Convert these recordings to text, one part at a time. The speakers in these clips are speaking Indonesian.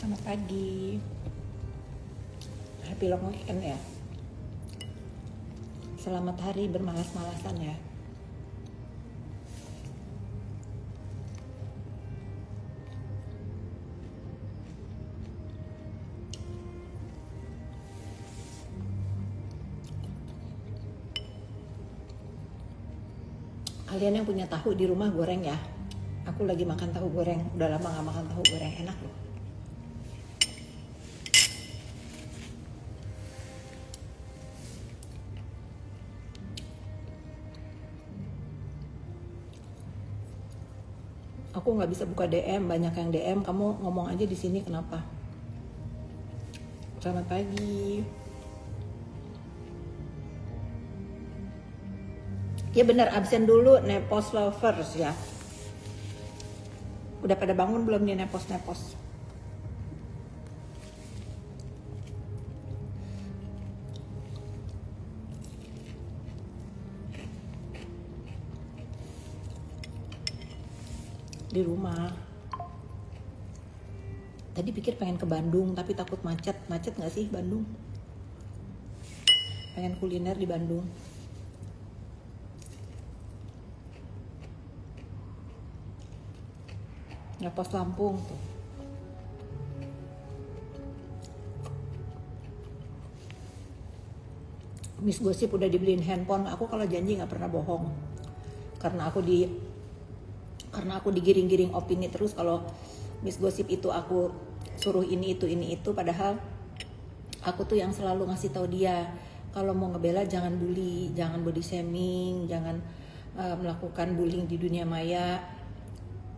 Selamat pagi. Happy long weekend ya. Selamat hari bermalas-malasan ya. Kalian yang punya tahu di rumah goreng ya. Aku lagi makan tahu goreng. Udah lama gak makan tahu goreng, enak loh. Aku nggak bisa buka DM, banyak yang DM. Kamu ngomong aja di sini kenapa? Selamat pagi. Ya benar, absen dulu Nepos lovers ya. Udah pada bangun belum nih Nepos? Di rumah. Tadi pikir pengen ke Bandung tapi takut macet. Macet nggak sih Bandung? Pengen kuliner di Bandung. Nepos Lampung tuh. Miss Gosip udah dibeliin handphone. Aku kalau janji nggak pernah bohong. Karena aku digiring-giring opini terus kalau Miss Gosip itu aku suruh ini itu padahal aku tuh yang selalu ngasih tahu dia kalau mau ngebela jangan bully, jangan body shaming, jangan melakukan bullying di dunia maya.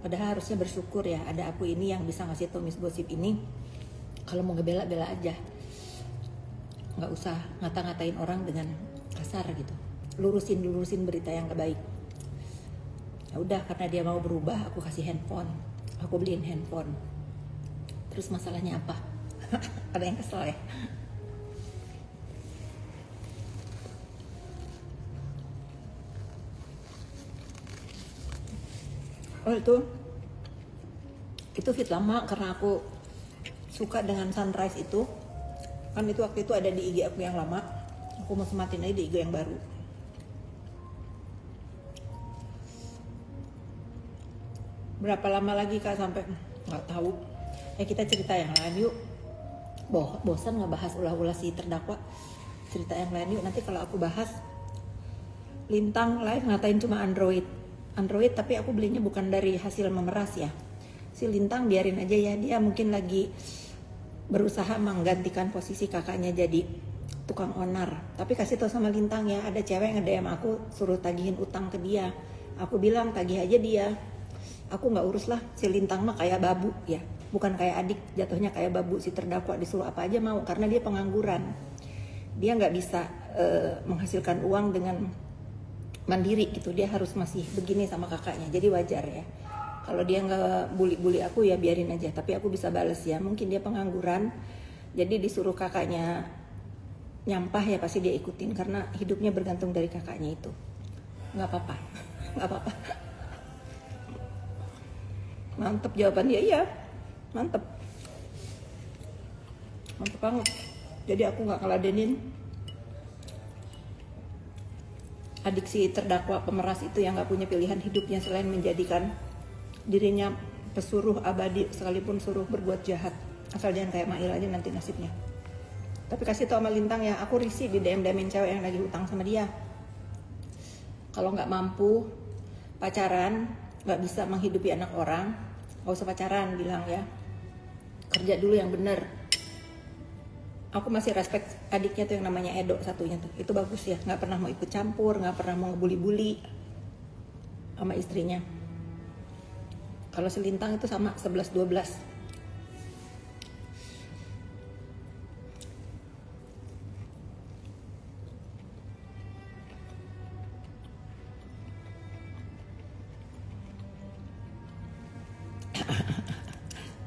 Padahal harusnya bersyukur ya ada aku ini yang bisa ngasih tahu Miss Gosip ini kalau mau ngebela bela aja, nggak usah ngata-ngatain orang dengan kasar gitu, lurusin berita yang gak baik. Ya udah, karena dia mau berubah aku kasih handphone, aku beliin handphone. Terus masalahnya apa? Ada yang kesel ya? Oh itu fit lama karena aku suka dengan sunrise itu. Kan itu waktu itu ada di IG aku yang lama. Aku mau sematin aja di IG yang baru. Berapa lama lagi Kak sampai nggak tahu. Kita cerita yang lain yuk. Bosan ngebahas ulah-ulah si terdakwa. Cerita yang lain yuk. Nanti kalau aku bahas Lintang live ngatain cuma Android tapi aku belinya bukan dari hasil memeras ya. Si Lintang biarin aja ya, dia mungkin lagi berusaha menggantikan posisi kakaknya jadi tukang onar. Tapi kasih tau sama Lintang ya, ada cewek nge-DM aku suruh tagihin utang ke dia. Aku bilang tagih aja dia, aku nggak urus lah. Si Lintang mah kayak babu ya, bukan kayak adik, jatuhnya kayak babu. Si terdakwa disuruh apa aja mau karena dia pengangguran, dia nggak bisa menghasilkan uang dengan mandiri gitu, dia harus masih begini sama kakaknya, jadi wajar ya kalau dia nggak bully aku ya biarin aja, tapi aku bisa bales ya. Mungkin dia pengangguran jadi disuruh kakaknya nyampah ya pasti dia ikutin karena hidupnya bergantung dari kakaknya itu. Nggak apa-apa mantep jawaban dia, iya mantep banget. Jadi aku nggak ngeladenin adik si terdakwa pemeras itu yang gak punya pilihan hidupnya selain menjadikan dirinya pesuruh abadi sekalipun suruh berbuat jahat. Asal jangan kayak Mail aja nanti nasibnya. Tapi kasih tau sama Lintang ya, aku risih di DM-DM cewek yang lagi hutang sama dia. Kalau gak mampu pacaran, gak bisa menghidupi anak orang, gak usah pacaran, bilang ya. Kerja dulu yang bener. Aku masih respect adiknya tuh yang namanya Edo satunya tuh, itu bagus ya, nggak pernah mau ikut campur, nggak pernah mau ngebully-bully sama istrinya. Kalau si Lintang itu sama 11-12.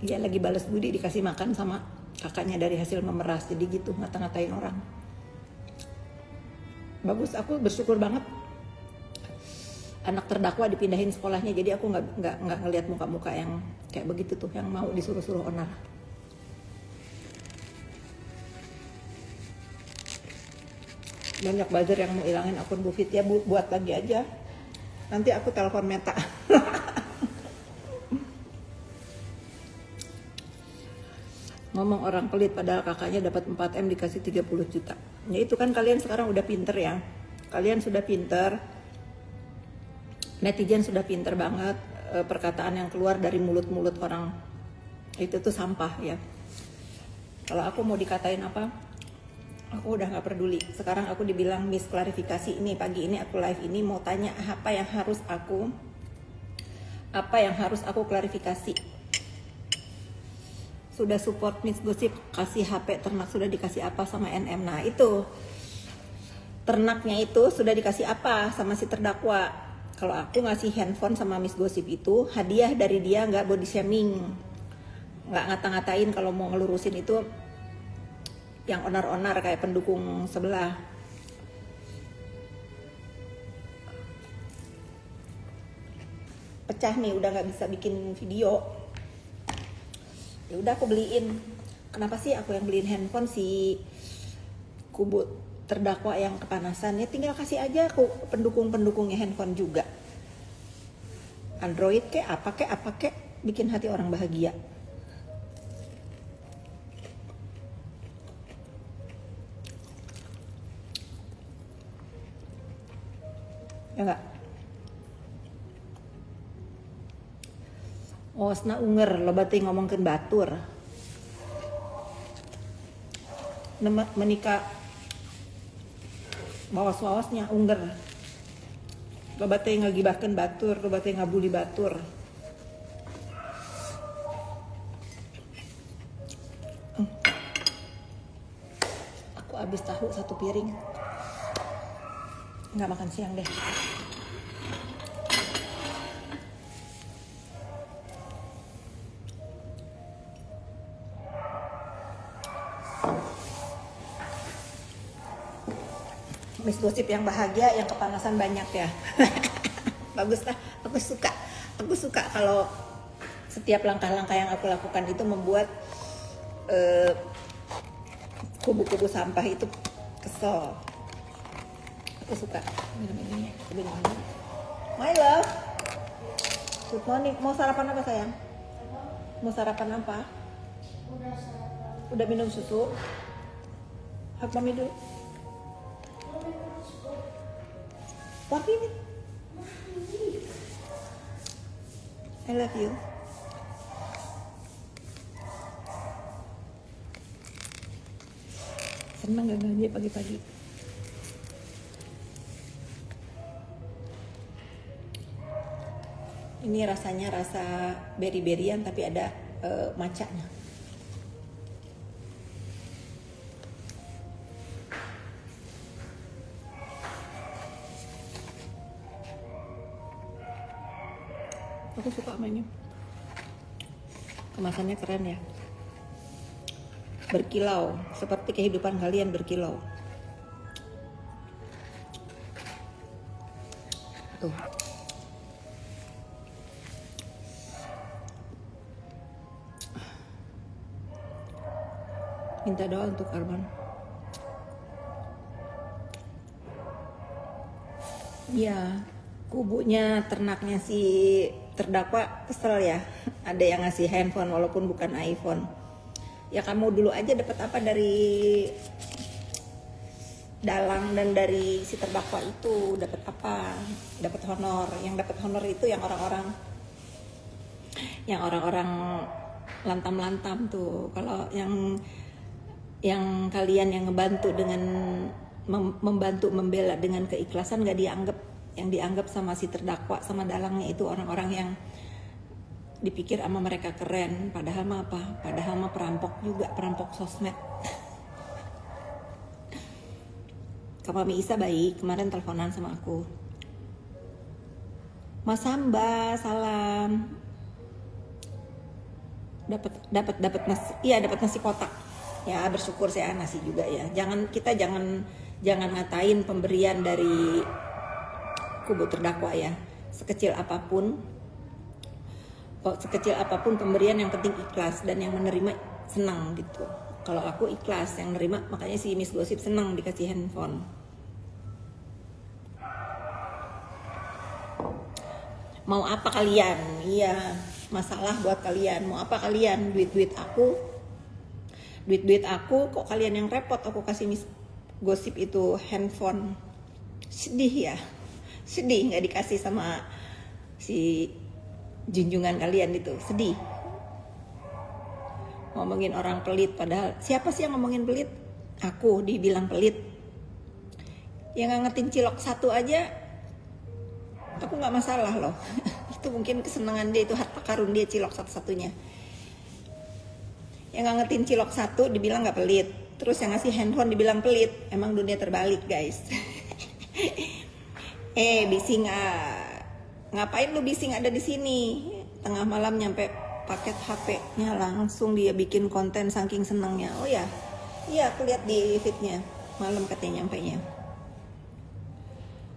Dia lagi balas budi dikasih makan sama kakaknya dari hasil memeras, jadi gitu ngata-ngatain orang. Bagus, aku bersyukur banget anak terdakwa dipindahin sekolahnya, jadi aku nggak ngelihat muka-muka yang kayak begitu tuh yang mau disuruh-suruh onar. Banyak buzzer yang mau ilangin akun Bu Fit ya, buat lagi aja. Nanti aku telepon Meta. Ngomong orang pelit padahal kakaknya dapat 4M dikasih 30 juta. Ya itu kan kalian sekarang udah pinter ya. Kalian sudah pinter. Netizen sudah pinter banget. Perkataan yang keluar dari mulut-mulut orang itu tuh sampah ya. Kalau aku mau dikatain apa, aku udah gak peduli. Sekarang aku dibilang miss klarifikasi ini. Pagi ini aku live ini mau tanya apa yang harus aku klarifikasi. Sudah support Miss Gosip, kasih HP ternak, sudah dikasih apa sama NM. Nah itu ternaknya itu sudah dikasih apa sama si terdakwa. Kalau aku ngasih handphone sama Miss Gosip itu hadiah dari dia, nggak body shaming, nggak ngata-ngatain. Kalau mau ngelurusin itu yang onar-onar kayak pendukung sebelah. Pecah nih, udah nggak bisa bikin video. Ya udah aku beliin. Kenapa sih aku yang beliin handphone, si kubu terdakwa yang kepanasan? Ya tinggal kasih aja aku pendukung-pendukungnya handphone juga. Android apa kek bikin hati orang bahagia. Ya enggak? Osna unger lo berarti ngomongin batur. Menikah bawas-wawasnya unger. Lo berarti ngagibahkeun batur, lo berarti ngabuli batur. Aku habis tahu 1 piring. Nggak makan siang deh. Miss Gosip yang bahagia, yang kepanasan banyak ya. Bagus lah, aku suka kalau setiap langkah-langkah yang aku lakukan itu membuat kubu-kubu sampah itu kesel. Aku suka minum ini. My love, good morning. Mau sarapan apa sayang? Mau sarapan apa? Udah minum susu? Hak mami dulu. What minute? I love you. Senang gak gaji pagi-pagi? Ini rasanya rasa beri-berian tapi ada macanya. Aku suka mainnya. Kemasannya keren ya. Berkilau, seperti kehidupan kalian berkilau. Tuh. Minta doa untuk Arman. Ya, kubunya ternaknya si terdakwa kesel ya. Ada yang ngasih handphone walaupun bukan iPhone. Ya kamu dulu aja dapat apa dari dalang dan dari si terdakwa itu, dapat apa? Dapat honor. Yang dapat honor itu yang orang-orang lantam-lantam tuh. Kalau yang kalian yang ngebantu dengan membantu membela dengan keikhlasan gak dianggap. Yang dianggap sama si terdakwa sama dalangnya itu orang-orang yang dipikir sama mereka keren, padahal mah apa? Padahal mah perampok juga, perampok sosmed. Kak Mami Isa baik, kemarin teleponan sama aku. Mas Samba, salam. Dapat nasi, iya dapat nasi kotak. Ya bersyukur saya nasi juga ya. Jangan ngatain pemberian dari kubu terdakwa ya. Sekecil apapun pemberian, yang penting ikhlas, dan yang menerima senang gitu. Kalau aku ikhlas, yang nerima, makanya si Miss Gosip senang dikasih handphone. Mau apa kalian? Iya, masalah buat kalian. Mau apa kalian? Duit aku kok kalian yang repot. Aku kasih gosip itu handphone. Sedih ya, sedih nggak dikasih sama si junjungan kalian itu, sedih. Ngomongin orang pelit, padahal siapa sih yang ngomongin pelit? Aku dibilang pelit. Yang ngangetin cilok satu aja aku nggak masalah loh. Itu mungkin kesenangan dia, itu harta karun dia, cilok satu-satunya. Yang ngangetin cilok satu dibilang nggak pelit, terus yang ngasih handphone dibilang pelit. Emang dunia terbalik guys. Bising, ngapain lu bising ada di sini? Tengah malam nyampe paket HP-nya langsung dia bikin konten saking senangnya. Oh ya, iya aku lihat di feed-nya malam katanya nyampainya.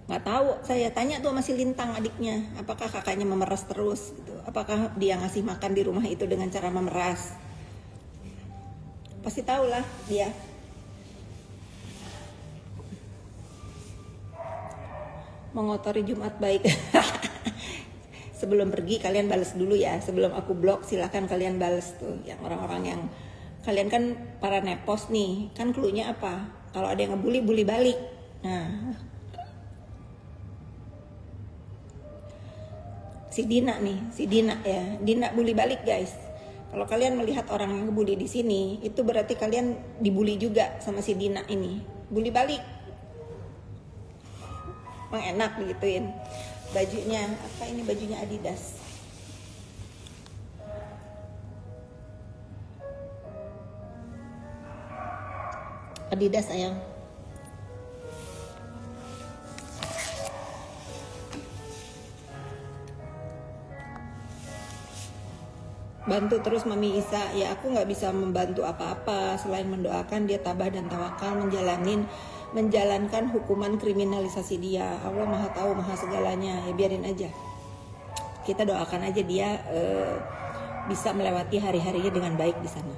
Nggak tahu, saya tanya tuh masih Lintang adiknya, apakah kakaknya memeras terus gitu? Apakah dia ngasih makan di rumah itu dengan cara memeras? Pasti tahu lah dia. Mengotori Jumat baik. Sebelum pergi kalian balas dulu ya, sebelum aku blok silahkan kalian balas tuh yang orang-orang yang kalian kan para nepos nih, kan cluenya apa? Kalau ada yang ngebully, bully balik. Nah, si Dina ya, Dina bully balik guys. Kalau kalian melihat orang yang ngebully di sini, itu berarti kalian dibully juga sama si Dina ini, bully balik. Emang enak digituin. Bajunya apa ini? Bajunya Adidas. Adidas sayang. Bantu terus Mami Isa. Ya aku nggak bisa membantu apa-apa selain mendoakan dia tabah dan tawakal menjalankan hukuman kriminalisasi dia. Allah Maha tahu, Maha segalanya. Ya biarin aja. Kita doakan aja dia bisa melewati hari-harinya dengan baik di sana.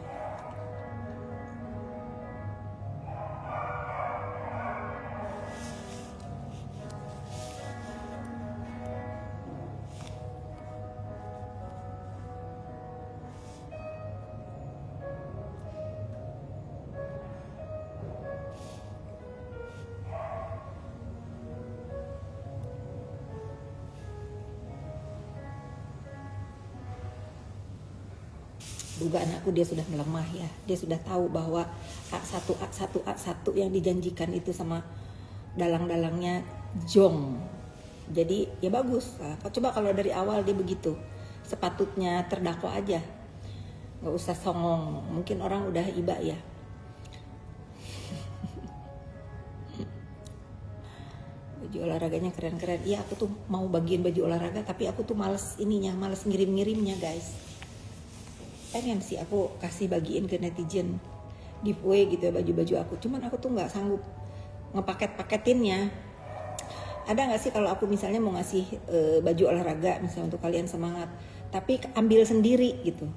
Dugaan aku dia sudah melemah ya. Dia sudah tahu bahwa A1 yang dijanjikan itu sama dalang-dalangnya jong. Jadi ya bagus. Nah, coba kalau dari awal dia begitu, sepatutnya terdakwa aja. Nggak usah songong. Mungkin orang udah iba ya. Baju olahraganya keren-keren. Iya aku tuh mau bagiin baju olahraga, tapi aku tuh males ngirim-ngirimnya guys. Pengen sih aku kasih bagiin ke netizen giveaway gitu ya baju-baju aku, cuman aku tuh nggak sanggup ngepaketinnya. Ada nggak sih kalau aku misalnya mau ngasih baju olahraga misalnya untuk kalian semangat, tapi ambil sendiri gitu.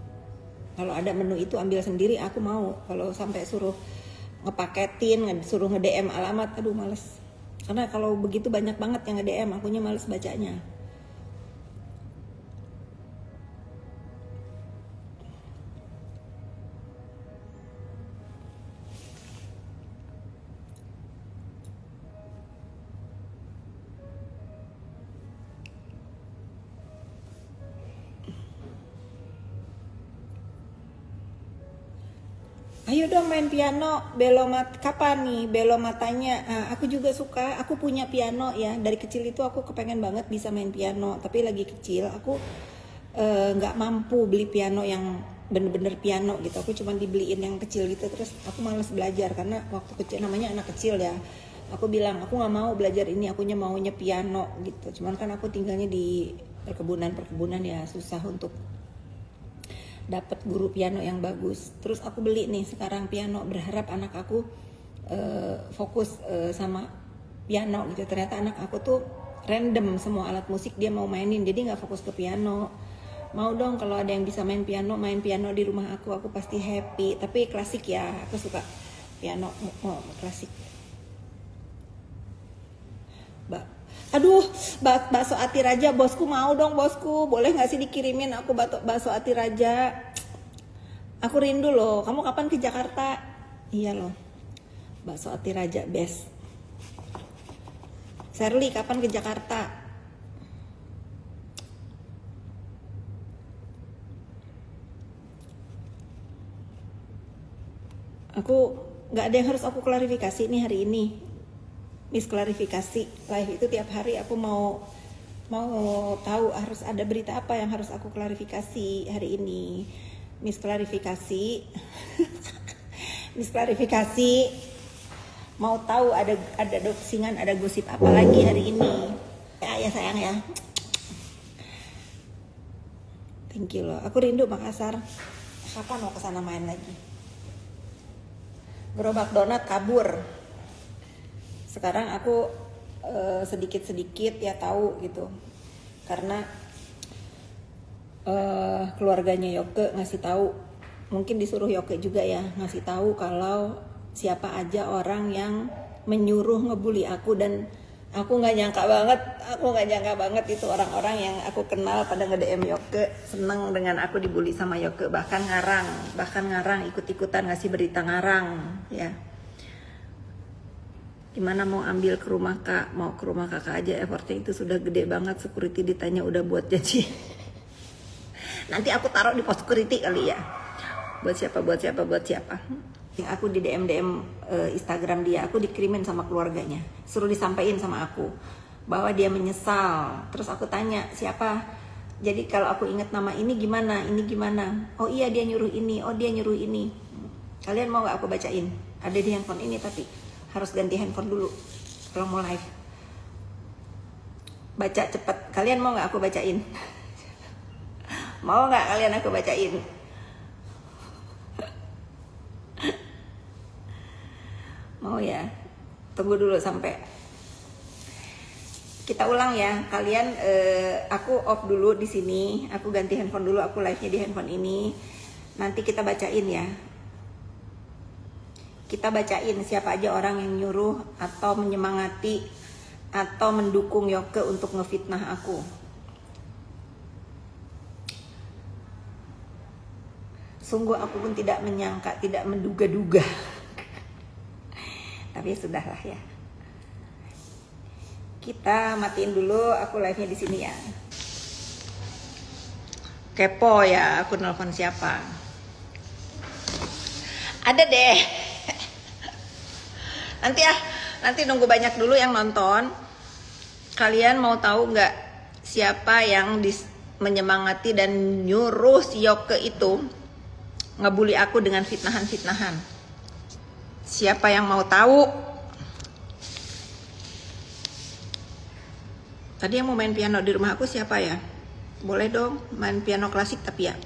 Kalau ada menu itu ambil sendiri, aku mau. Kalau sampai suruh ngepaketin, suruh nge-DM alamat, aduh males. Karena kalau begitu banyak banget yang nge-DM, akunya males bacanya. Ayo dong main piano, kapan nih belo matanya? Aku juga suka, aku punya piano ya. Dari kecil itu aku kepengen banget bisa main piano, tapi lagi kecil aku nggak mampu beli piano yang bener-bener piano gitu. Aku cuma dibeliin yang kecil gitu, terus aku malas belajar karena waktu kecil, namanya anak kecil ya. Aku bilang aku nggak mau belajar ini, akunya maunya piano gitu. Cuman kan aku tinggalnya di perkebunan ya, susah untuk dapat guru piano yang bagus. Terus aku beli nih sekarang piano, berharap anak aku fokus sama piano gitu. Ternyata anak aku tuh random semua alat musik dia mau mainin, jadi nggak fokus ke piano. Mau dong kalau ada yang bisa main piano di rumah aku pasti happy. Tapi klasik ya, aku suka piano klasik. Aduh, bakso Ati Raja, bosku mau dong bosku. Boleh nggak sih dikirimin aku bakso Ati Raja? Aku rindu loh. Kamu kapan ke Jakarta? Iya loh. Bakso Ati Raja best. Sherly kapan ke Jakarta? Aku nggak ada yang harus aku klarifikasi nih hari ini. Misklarifikasi live itu tiap hari aku mau tahu harus ada berita apa yang harus aku klarifikasi hari ini. Misklarifikasi misklarifikasi mau tahu ada doxingan, ada gosip apa lagi hari ini ya sayang ya. Thank you loh, aku rindu Makassar. Kapan mau kesana main lagi? Gerobak donat kabur. Sekarang aku sedikit-sedikit ya tahu gitu, karena keluarganya Yoke ngasih tahu, mungkin disuruh Yoke juga ya ngasih tahu kalau siapa aja orang yang menyuruh ngebully aku, dan aku nggak nyangka banget itu orang-orang yang aku kenal pada nge-DM Yoke seneng dengan aku dibully sama Yoke, bahkan ngarang ikut-ikutan ngasih berita ngarang ya. Gimana mau ambil ke rumah kak? Mau ke rumah kakak aja, effortnya itu sudah gede banget. Security ditanya udah buat janji. Nanti aku taruh di pos security kali ya. Buat siapa. Aku di DM Instagram dia, aku dikirimin sama keluarganya, suruh disampaikan sama aku bahwa dia menyesal. Terus aku tanya siapa, jadi kalau aku ingat nama ini gimana, oh iya dia nyuruh ini, kalian mau gak aku bacain? Ada di handphone ini tapi harus ganti handphone dulu kalau mau live. Baca cepet, kalian mau gak aku bacain? Mau gak kalian aku bacain? Mau ya? Tunggu dulu sampai kita ulang ya. Kalian aku off dulu di sini. Aku ganti handphone dulu. Aku live-nya di handphone ini. Nanti kita bacain ya. Kita bacain siapa aja orang yang nyuruh atau menyemangati atau mendukung Yoke untuk ngefitnah aku. Sungguh aku pun tidak menyangka, tidak menduga-duga. Tapi sudahlah ya. Kita matiin dulu, aku live-nya di sini ya. Kepo ya, aku nelpon siapa? Ada deh. Nanti nunggu banyak dulu yang nonton. Kalian mau tahu nggak siapa yang menyemangati dan nyuruh si Yoke itu ngebully aku dengan fitnahan? Siapa yang mau tahu? Tadi yang mau main piano di rumah aku siapa ya? Boleh dong main piano klasik tapi ya.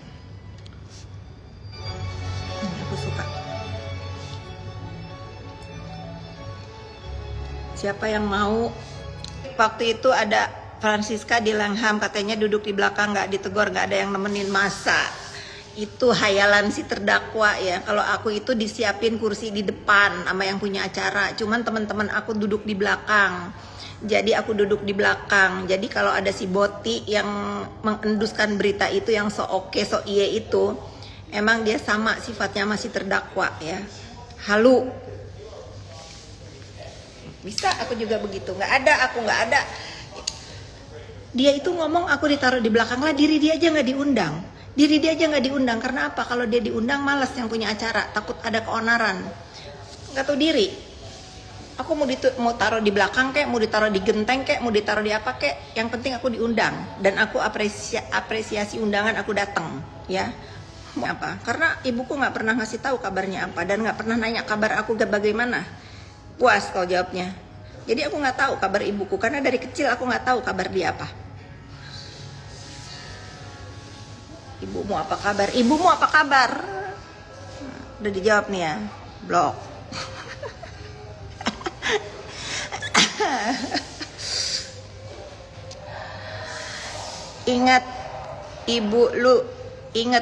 Aku suka. Siapa yang mau? Waktu itu ada Francisca di Langham, katanya duduk di belakang nggak ditegur, nggak ada yang nemenin. Masa? Itu hayalan si terdakwa ya. Kalau aku itu disiapin kursi di depan sama yang punya acara, cuman teman-teman aku duduk di belakang. Jadi aku duduk di belakang. Jadi kalau ada si Boti yang mengenduskan berita itu, yang so oke so iye itu, emang dia sama sifatnya masih terdakwa ya. Halu. Bisa aku juga begitu. Aku nggak ada. Dia itu ngomong aku ditaruh di belakang lah, diri dia aja nggak diundang. Karena apa? Kalau dia diundang malas yang punya acara, takut ada keonaran, nggak tahu diri. Aku mau taruh di belakang kek, mau ditaruh di genteng kek, mau ditaruh di apa kek, yang penting aku diundang dan aku apresiasi undangan, aku datang ya. Apa? Karena ibuku nggak pernah ngasih tahu kabarnya apa dan nggak pernah nanya kabar aku bagaimana. Puas kalau jawabnya. Jadi aku nggak tahu kabar ibuku karena dari kecil aku nggak tahu kabar dia apa. Ibumu apa kabar? Udah dijawab nih ya. Blok. Ingat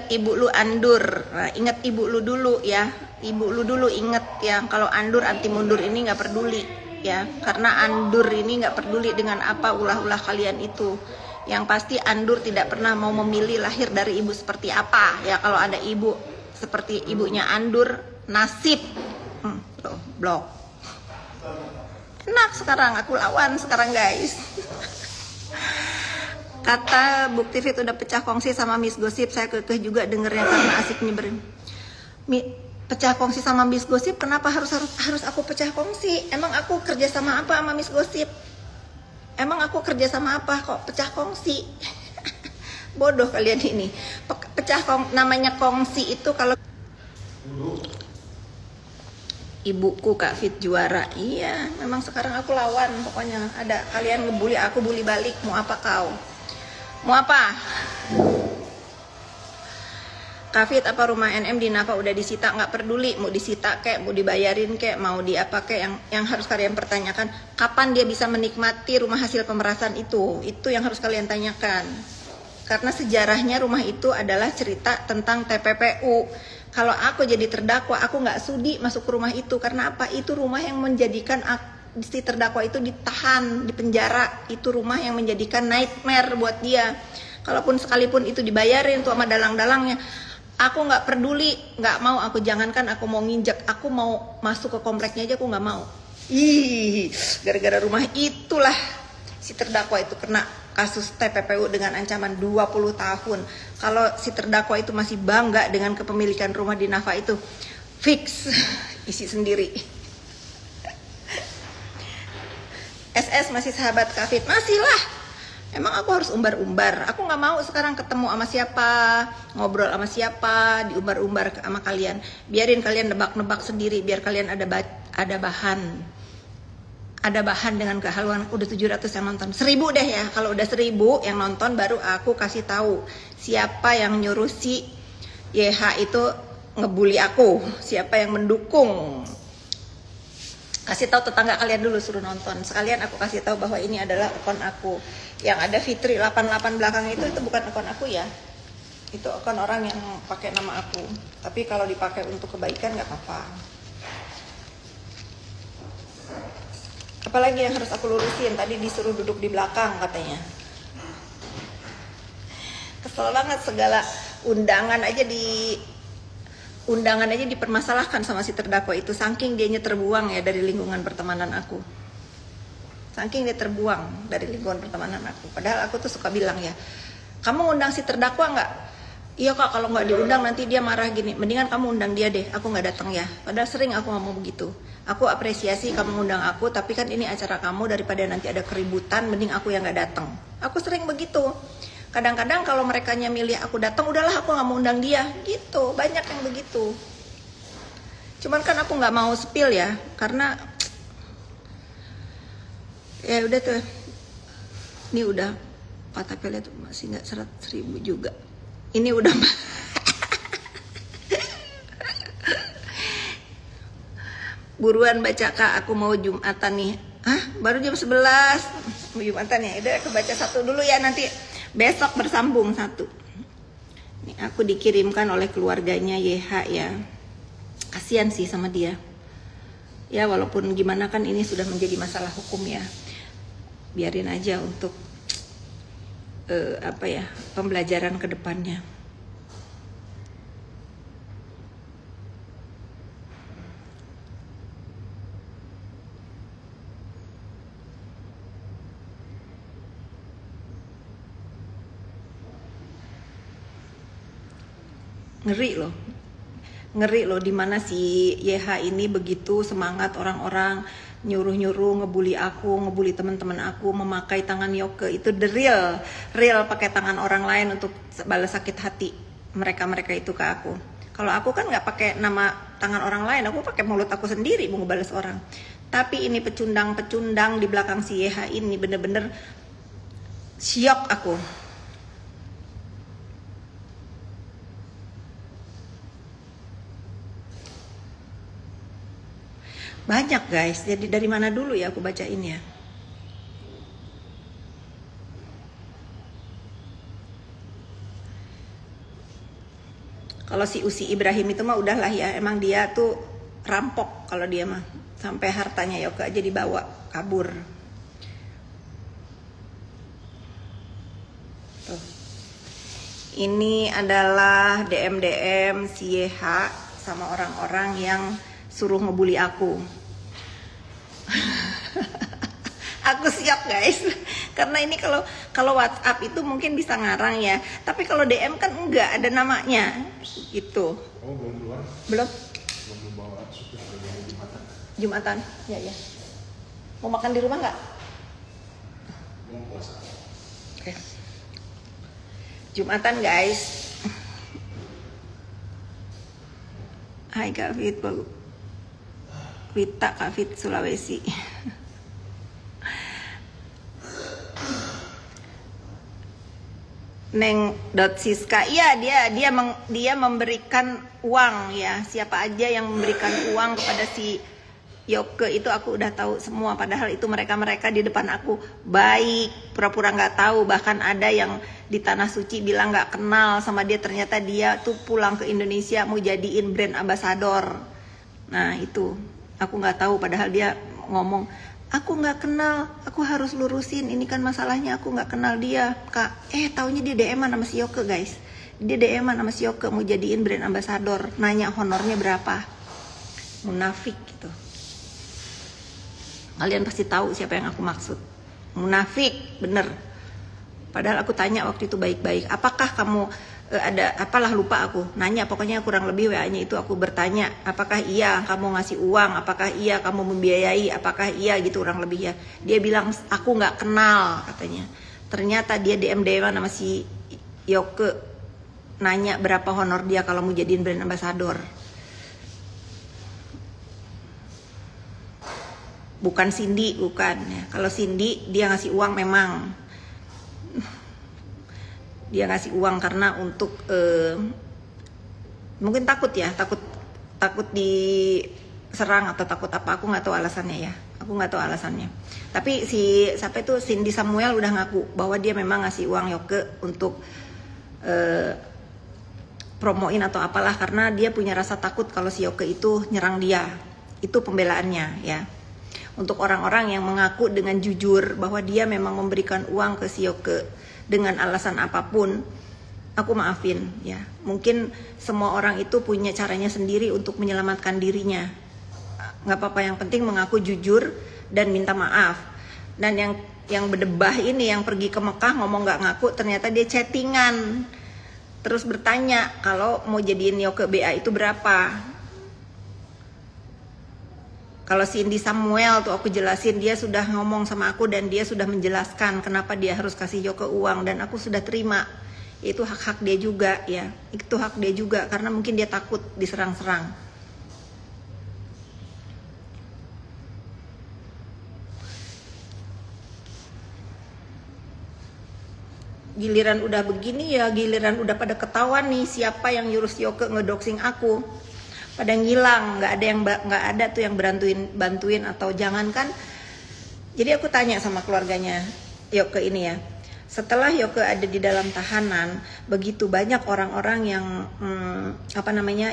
ibu lu andur. Nah, ingat ibu lu dulu ya. Ibu lu dulu inget ya, kalau andur anti mundur ini nggak peduli ya, karena Andur ini nggak peduli dengan apa ulah-ulah kalian itu. Yang pasti Andur tidak pernah mau memilih lahir dari ibu seperti apa ya. Kalau ada ibu seperti ibunya Andur, nasib tuh, blok. Enak sekarang aku lawan sekarang guys. Kata Bukti Fit udah pecah kongsi sama Miss Gosip, saya kekeh juga dengernya karena asik nyeberin. Pecah kongsi sama Miss Gosip, kenapa harus aku pecah kongsi? Emang aku kerja sama apa sama Miss Gosip? Emang aku kerja sama apa kok pecah kongsi? Bodoh kalian ini. Namanya kongsi itu kalau ibuku Kak Fit juara. Iya, memang sekarang aku lawan. Pokoknya ada kalian ngebully aku, bully balik. Mau apa kau? Mau apa? Kafit, apa rumah NM di Nafa udah disita? Nggak peduli mau disita kek, mau dibayarin kek, mau di apa kek, yang harus kalian pertanyakan kapan dia bisa menikmati rumah hasil pemerasan itu yang harus kalian tanyakan. Karena sejarahnya rumah itu adalah cerita tentang TPPU. Kalau aku jadi terdakwa, aku nggak sudi masuk ke rumah itu. Karena apa? Itu rumah yang menjadikan si terdakwa itu ditahan, di penjara. Itu rumah yang menjadikan nightmare buat dia. Kalaupun sekalipun itu dibayarin tuh sama dalang-dalangnya, aku nggak peduli, nggak mau. Aku jangankan aku mau nginjek, aku mau masuk ke kompleknya aja aku nggak mau. Gara-gara rumah itulah si terdakwa itu kena kasus TPPU dengan ancaman 20 tahun. Kalau si terdakwa itu masih bangga dengan kepemilikan rumah di Nafa itu, fix isi sendiri. SS masih sahabat Kafit? Masih lah. Emang aku harus umbar-umbar? Aku nggak mau sekarang ketemu sama siapa, ngobrol sama siapa, diumbar-umbar sama kalian. Biarin kalian nebak-nebak sendiri, biar kalian ada bahan. Ada bahan dengan kehaluan. Udah 700 yang nonton, 1000 deh ya. Kalau udah 1000 yang nonton, baru aku kasih tahu siapa yang nyuruh si YH itu ngebully aku, siapa yang mendukung. Kasih tahu tetangga kalian dulu, suruh nonton. Sekalian aku kasih tahu bahwa ini adalah akun aku. Yang ada Fitri 88 belakang itu bukan akun aku ya. Itu akun orang yang pakai nama aku. Tapi kalau dipakai untuk kebaikan nggak apa-apa. Apalagi yang harus aku lurusin? Tadi disuruh duduk di belakang katanya. Kesel banget, segala undangan aja dipermasalahkan sama si terdakwa itu. Saking dianya terbuang ya dari lingkungan pertemanan aku. Saking dia terbuang dari lingkungan pertemanan aku. Padahal aku tuh suka bilang ya, kamu undang si terdakwa nggak? Iya kak, kalau nggak diundang nanti dia marah gini. Mendingan kamu undang dia deh, aku nggak datang ya. Padahal sering aku ngomong begitu. Aku apresiasi kamu undang aku, tapi kan ini acara kamu, daripada nanti ada keributan, mending aku yang nggak datang. Aku sering begitu. Kadang-kadang kalau mereka milih aku datang, udahlah aku nggak mau undang dia. Gitu, banyak yang begitu. Cuman kan aku nggak mau spill ya, karena ya udah tuh. Ini udah patapelnya tuh masih nggak 100.000 juga. Ini udah buruan baca kak, aku mau Jumatan nih. Baru jam 11 mau Jumatan ya. Udah aku baca satu dulu ya, nanti besok bersambung satu. Ini aku dikirimkan oleh keluarganya YH ya. Kasian sih sama dia. Ya walaupun gimana kan ini sudah menjadi masalah hukum ya. Biarin aja untuk pembelajaran ke depannya. Ngeri loh dimana si YH ini begitu semangat, orang-orang nyuruh ngebully aku, ngebully teman-teman aku, memakai tangan Yoke itu the real pakai tangan orang lain untuk balas sakit hati mereka itu ke aku. Kalau aku kan nggak pakai nama tangan orang lain, aku pakai mulut aku sendiri mau ngebalas orang. Tapi ini pecundang di belakang si YH ini bener-bener syok aku. Banyak guys, jadi dari mana dulu ya aku bacain ya. Kalau si Usi Ibrahim itu mah udahlah ya, emang dia tuh rampok kalau dia mah. Sampai hartanya Yoke aja dibawa kabur. Tuh. Ini adalah DM si YH sama orang-orang yang suruh ngebully aku. Aku siap guys, karena ini kalau WhatsApp itu mungkin bisa ngarang ya, tapi kalau DM kan enggak ada namanya, gitu. Oh, belum keluar? Belum. Belum membawa supir dari Jumatan. Jumatan, ya ya. Mau makan di rumah nggak? Belum puasa. Oke. Jumatan guys. Hai Kak Fit, Wita Kak Fit Sulawesi. Neng.Siska, iya dia memberikan uang ya. Siapa aja yang memberikan uang kepada si Yoke itu aku udah tahu semua. Padahal itu mereka di depan aku baik, pura-pura nggak tahu. Bahkan ada yang di Tanah Suci bilang nggak kenal sama dia. Ternyata dia tuh pulang ke Indonesia mau jadiin brand ambassador. Nah itu aku nggak tahu. Padahal dia ngomong, aku nggak kenal, aku harus lurusin. Ini kan masalahnya, aku nggak kenal dia, Kak. Taunya dia DM-an sama si Yoke, guys. Dia DM-an sama si Yoke mau jadiin brand ambassador. Nanya honornya berapa. Munafik gitu. Kalian pasti tahu siapa yang aku maksud. Munafik, bener. Padahal aku tanya waktu itu baik-baik. Apakah kamu ada apalah, lupa aku nanya, pokoknya kurang lebih WA-nya itu aku bertanya, apakah iya kamu ngasih uang, apakah iya kamu membiayai, apakah iya gitu kurang lebih ya. Dia bilang aku nggak kenal katanya. Ternyata dia DM sama si Yoke nanya berapa honor dia kalau mau jadiin brand ambassador. Bukan Cindy, bukan ya. Kalau Cindy dia ngasih uang memang. Dia ngasih uang karena untuk mungkin takut ya, takut diserang atau takut apa, aku nggak tahu alasannya ya, aku nggak tahu alasannya. Tapi si siapa itu Cindy Samuel udah ngaku bahwa dia memang ngasih uang Yoke untuk promoin atau apalah, karena dia punya rasa takut kalau si Yoke itu nyerang dia. Itu pembelaannya ya. Untuk orang-orang yang mengaku dengan jujur bahwa dia memang memberikan uang ke si Yoke dengan alasan apapun, aku maafin ya. Mungkin semua orang itu punya caranya sendiri untuk menyelamatkan dirinya. Nggak apa-apa, yang penting mengaku jujur dan minta maaf. Dan yang berdebah ini, yang pergi ke Mekah ngomong nggak ngaku, ternyata dia chattingan terus bertanya kalau mau jadiin Yoke BA itu berapa. Kalau Cindy Samuel tuh aku jelasin, dia sudah ngomong sama aku dan dia sudah menjelaskan kenapa dia harus kasih Yoke uang, dan aku sudah terima. Itu hak-hak dia juga ya. Itu hak dia juga karena mungkin dia takut diserang-serang. Giliran udah begini ya, giliran udah pada ketahuan nih siapa yang nyuruh Yoke ngedoxing aku. Pada ngilang, nggak ada tuh yang bantuin atau jangankan. Jadi aku tanya sama keluarganya Yoke ini ya, setelah Yoke ada di dalam tahanan, begitu banyak orang-orang yang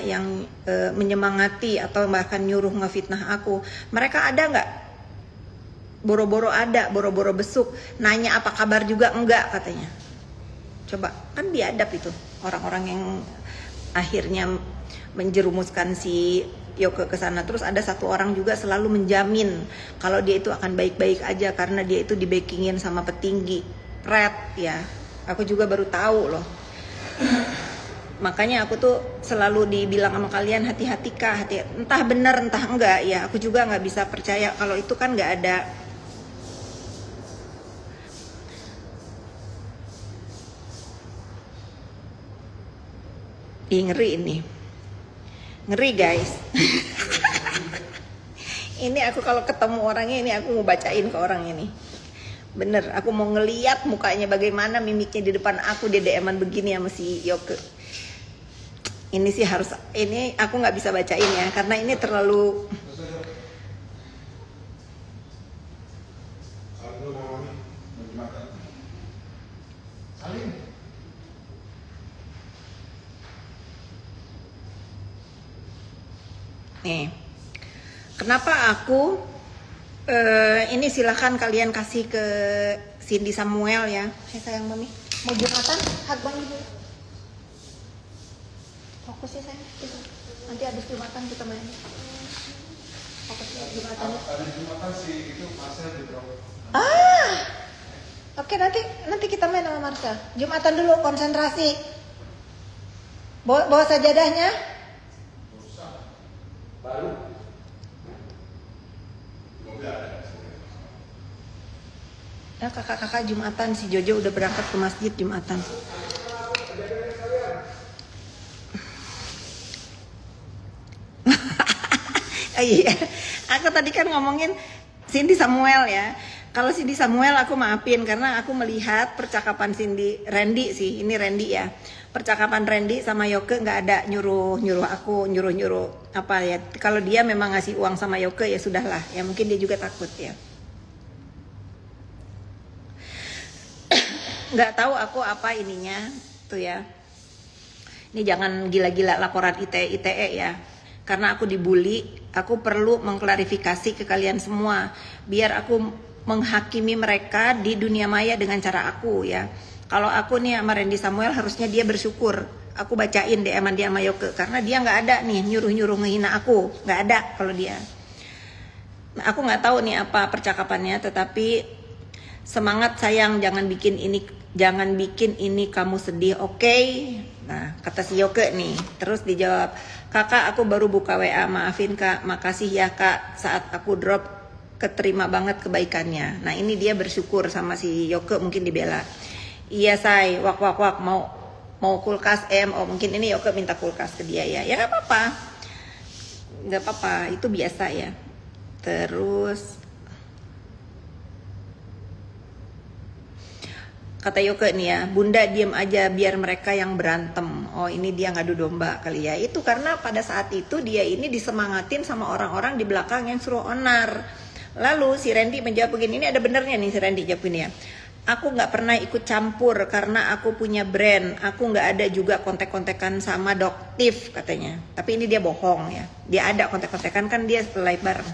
yang menyemangati atau bahkan nyuruh ngefitnah aku. Mereka ada nggak? Boro-boro ada, boro-boro besuk, nanya apa kabar juga enggak katanya. Coba, kan biadab itu orang-orang yang akhirnya menjerumuskan si Yoke ke sana. Terus ada satu orang juga selalu menjamin kalau dia itu akan baik-baik aja karena dia itu di backingin sama petinggi Red ya. Aku juga baru tahu loh. Makanya aku tuh selalu dibilang sama kalian, hati-hati Kak, entah benar entah enggak ya. Aku juga nggak bisa percaya kalau itu kan nggak ada. Ngeri ini. Ngeri guys. Ini aku kalau ketemu orangnya ini aku mau bacain ke orang ini. Bener, aku mau ngeliat mukanya bagaimana mimiknya di depan aku, dia DM-an begini sama si Yoke. Ini sih harus, ini aku nggak bisa bacain ya karena ini terlalu. Nih, Kenapa aku ini silahkan kalian kasih ke Cindy Samuel ya. Sayang mami. Mau Jumatan? Hak bang dulu. Fokus ya sayang. Nanti habis Jumatan kita main. Fokus ya Jumatan. Ada Jumatan sih itu Marcel di drop. Oke, nanti kita main sama Marcel. Jumatan dulu, konsentrasi. Bawa sajadahnya. Baru. Ya, kakak-kakak Jumatan, si Jojo udah berangkat ke masjid Jumatan. Iya, aku tadi kan ngomongin Cindy Samuel ya. Kalau Cindy Samuel aku maafin karena aku melihat percakapan Randy sih, ini Randy ya. Percakapan Randy sama Yoke nggak ada nyuruh aku nyuruh apa ya. Kalau dia memang ngasih uang sama Yoke ya sudahlah, ya mungkin dia juga takut ya. Nggak tahu aku apa ininya tuh ya. Ini jangan gila-gila laporan ITE ya. Karena aku dibully, aku perlu mengklarifikasi ke kalian semua biar aku menghakimi mereka di dunia maya dengan cara aku ya. Kalau aku nih sama Randy Samuel harusnya dia bersyukur. Aku bacain DM-an dia sama Yoke karena dia nggak ada nih nyuruh ngehina aku, nggak ada kalau dia. Nah, aku nggak tahu nih apa percakapannya, tetapi semangat sayang, jangan bikin ini kamu sedih, oke? Nah, kata si Yoke nih, terus dijawab, kakak aku baru buka WA, maafin kak, makasih ya kak, saat aku drop keterima banget kebaikannya. Nah ini dia bersyukur sama si Yoke, mungkin dibela. Iya say, wak mau kulkas oh mungkin ini Yoke minta kulkas ke dia ya, ya nggak apa-apa, itu biasa ya. Terus kata Yoke nih ya, bunda diem aja biar mereka yang berantem. Oh ini dia ngadu domba kali ya. Itu karena pada saat itu dia ini disemangatin sama orang-orang di belakang yang suruh onar. Lalu si Randy menjawab begini, ini ada benernya nih si Randy jawab ini ya. Aku gak pernah ikut campur karena aku punya brand. Aku gak ada juga kontek-kontekan sama Doktif katanya. Tapi ini dia bohong ya. Dia ada kontek-kontekan kan dia live bareng.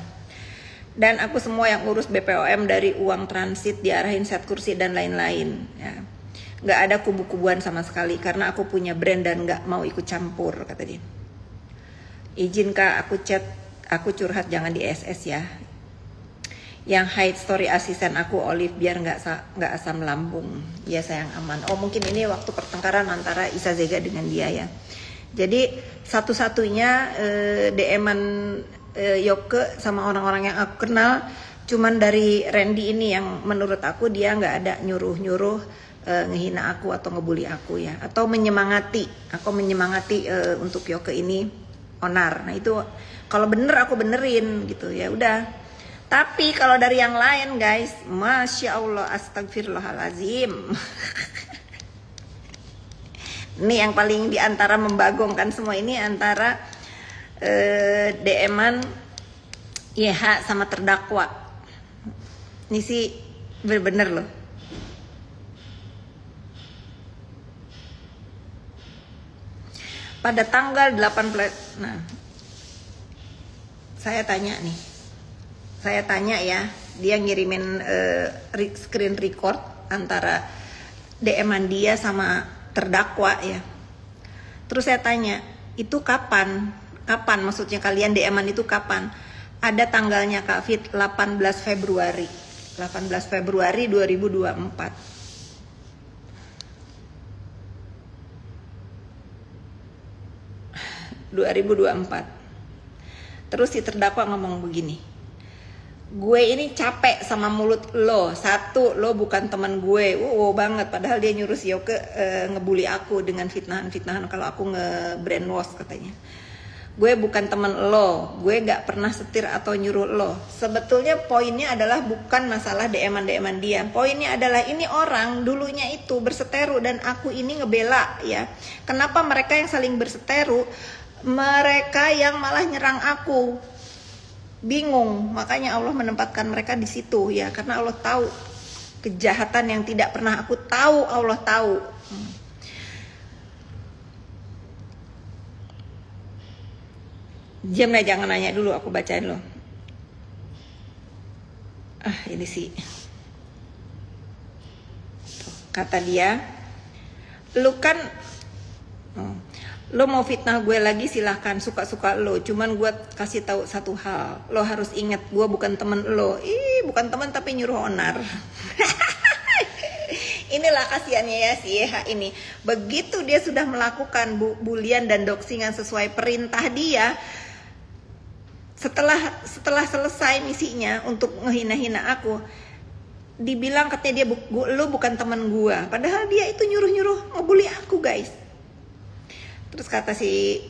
Dan aku semua yang urus BPOM dari uang transit diarahin set kursi dan lain-lain ya. Gak ada kubu-kubuan sama sekali karena aku punya brand dan gak mau ikut campur kata dia. Izin kak aku chat, aku curhat jangan di SS ya. Yang hide story asisten aku Olive biar nggak asam lambung. Ya sayang aman. Oh mungkin ini waktu pertengkaran antara Isa Zega dengan dia ya. Jadi satu-satunya DM-an Yoke sama orang-orang yang aku kenal cuman dari Randy ini yang menurut aku dia nggak ada nyuruh ngehina aku atau ngebully aku ya, atau menyemangati untuk Yoke ini onar. Nah itu kalau bener aku benerin gitu ya udah. Tapi kalau dari yang lain guys, masya Allah, astagfirullahalazim. Ini yang paling diantara membagongkan semua ini antara DM-an YH sama terdakwa. Ini sih bener-bener loh. Pada tanggal 18, nah saya tanya ya, dia ngirimin screen record antara DM-an dia sama terdakwa ya. Terus saya tanya, itu kapan? Kapan maksudnya kalian DM-an itu kapan? Ada tanggalnya Kak Fit, 18 Februari 2024. Terus si terdakwa ngomong begini, gue ini capek sama mulut lo. Satu, lo bukan teman gue. Banget. Padahal dia nyuruh si Yoke ngebully aku dengan fitnahan kalau aku nge-brainwash katanya. Gue bukan teman lo. Gue gak pernah setir atau nyuruh lo. Sebetulnya poinnya adalah bukan masalah DM-an dia. Poinnya adalah ini orang dulunya itu berseteru dan aku ini ngebela ya. Kenapa mereka yang saling berseteru, mereka yang malah nyerang aku? Bingung, makanya Allah menempatkan mereka di situ ya, karena Allah tahu kejahatan yang tidak pernah aku tahu, Allah tahu. Diam lah, jangan nanya dulu, aku bacain loh. Ini sih. Kata dia, lu kan lo mau fitnah gue lagi silahkan, suka-suka lo. Cuman gue kasih tahu satu hal, lo harus ingat gue bukan temen lo. Bukan teman tapi nyuruh onar. Inilah kasihannya ya si YH ini. Begitu dia sudah melakukan bulian dan doxingan sesuai perintah dia, setelah selesai misinya untuk ngehina-hina aku, dibilang katanya dia lu bukan teman gua, padahal dia itu nyuruh ngebully aku guys. Terus kata si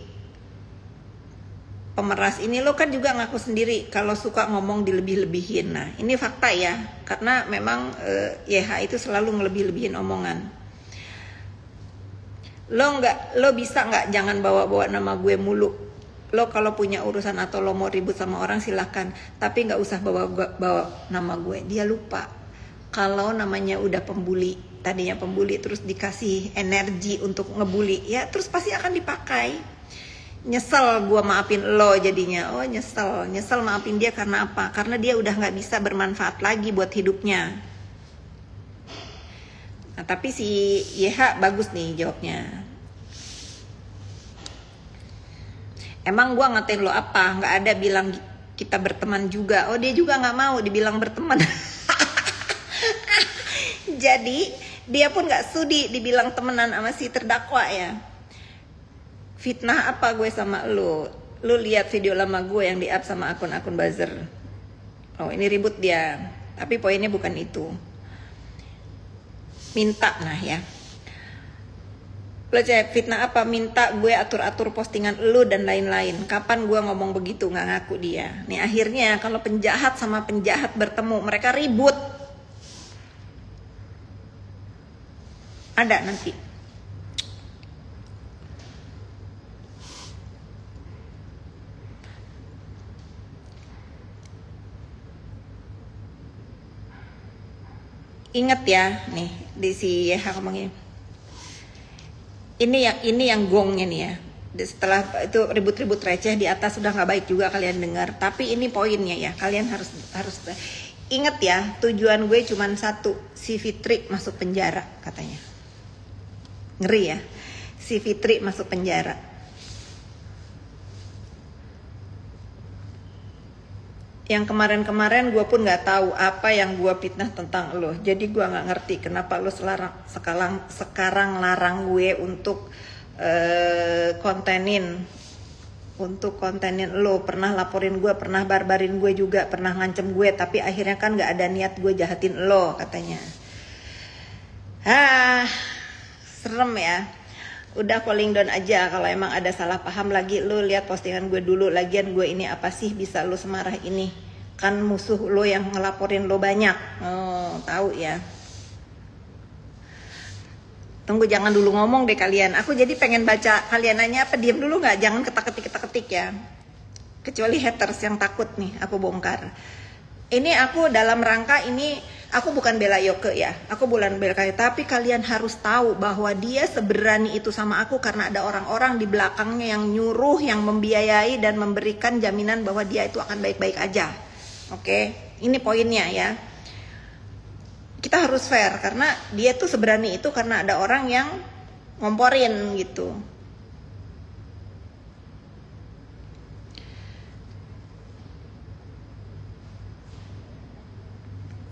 pemeras ini, lo kan juga ngaku sendiri kalau suka ngomong dilebih-lebihin. Nah ini fakta ya, karena memang YH itu selalu ngelebih-lebihin omongan. Lo bisa nggak jangan bawa-bawa nama gue mulu. Lo kalau punya urusan atau lo mau ribut sama orang silahkan, tapi nggak usah bawa nama gue. Dia lupa kalau namanya udah pembuli, tadinya pembuli terus dikasih energi untuk ngebully, ya terus pasti akan dipakai. Nyesel gua maafin lo jadinya. Oh nyesel maafin dia karena apa? Karena dia udah nggak bisa bermanfaat lagi buat hidupnya. Nah, tapi si YH bagus nih jawabnya. Emang gua ngatain lo apa? Nggak ada bilang kita berteman juga. Oh dia juga nggak mau dibilang berteman. Jadi dia pun gak sudi dibilang temenan sama si terdakwa ya. Fitnah apa gue sama lu? Lu lihat video lama gue yang di-up sama akun-akun buzzer. Oh ini ribut dia. Tapi poinnya bukan itu. Minta nah ya. Lo cek fitnah apa? Minta gue atur-atur postingan lu dan lain-lain. Kapan gue ngomong begitu? Gak ngaku dia. Nih akhirnya kalau penjahat sama penjahat bertemu, mereka ribut. Ada nanti. Ingat ya, nih di si YH ngomongnya. Ini yang gongnya nih ya. Setelah itu ribut-ribut receh di atas sudah nggak baik juga kalian dengar. Tapi ini poinnya ya, kalian harus ingat ya. Tujuan gue cuma satu, si Fitri masuk penjara katanya. Ngeri ya, si Fitri masuk penjara. Yang kemarin-kemarin gue pun gak tahu apa yang gue fitnah tentang lo. Jadi gue gak ngerti kenapa lo sekarang larang gue untuk kontenin lo. Pernah laporin gue, pernah barbarin gue juga, pernah ngancem gue. Tapi akhirnya kan gak ada niat gue jahatin lo katanya. Serem ya. Udah calling down aja kalau emang ada salah paham lagi. Lu lihat postingan gue dulu. Lagian gue ini apa sih bisa lu semarah ini? Kan musuh lo yang ngelaporin lo banyak. Oh tahu ya. Tunggu jangan dulu ngomong deh kalian. Aku jadi pengen baca kalian nanya apa. Diam dulu nggak? Jangan ketik ya. Kecuali haters yang takut nih aku bongkar. Ini aku dalam rangka ini. Aku bukan bela Yoke ya, aku bukan bela kalian, tapi kalian harus tahu bahwa dia seberani itu sama aku karena ada orang-orang di belakangnya yang nyuruh, yang membiayai dan memberikan jaminan bahwa dia itu akan baik-baik aja. Oke, ini poinnya ya. Kita harus fair karena dia tuh seberani itu karena ada orang yang ngomporin gitu.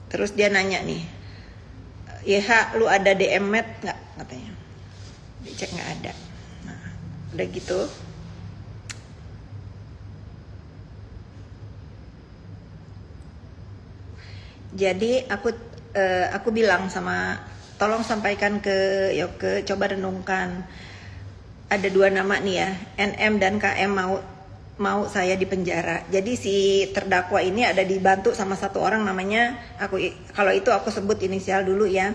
Terus dia nanya nih, YH lu ada DM met nggak katanya? Dicek nggak ada. Nah, udah gitu. Jadi aku bilang sama, tolong sampaikan ke Yoke, coba renungkan. Ada 2 nama nih ya, NM dan KM mau saya di penjara. Jadi si terdakwa ini ada dibantu sama satu orang namanya, kalau itu aku sebut inisial dulu ya,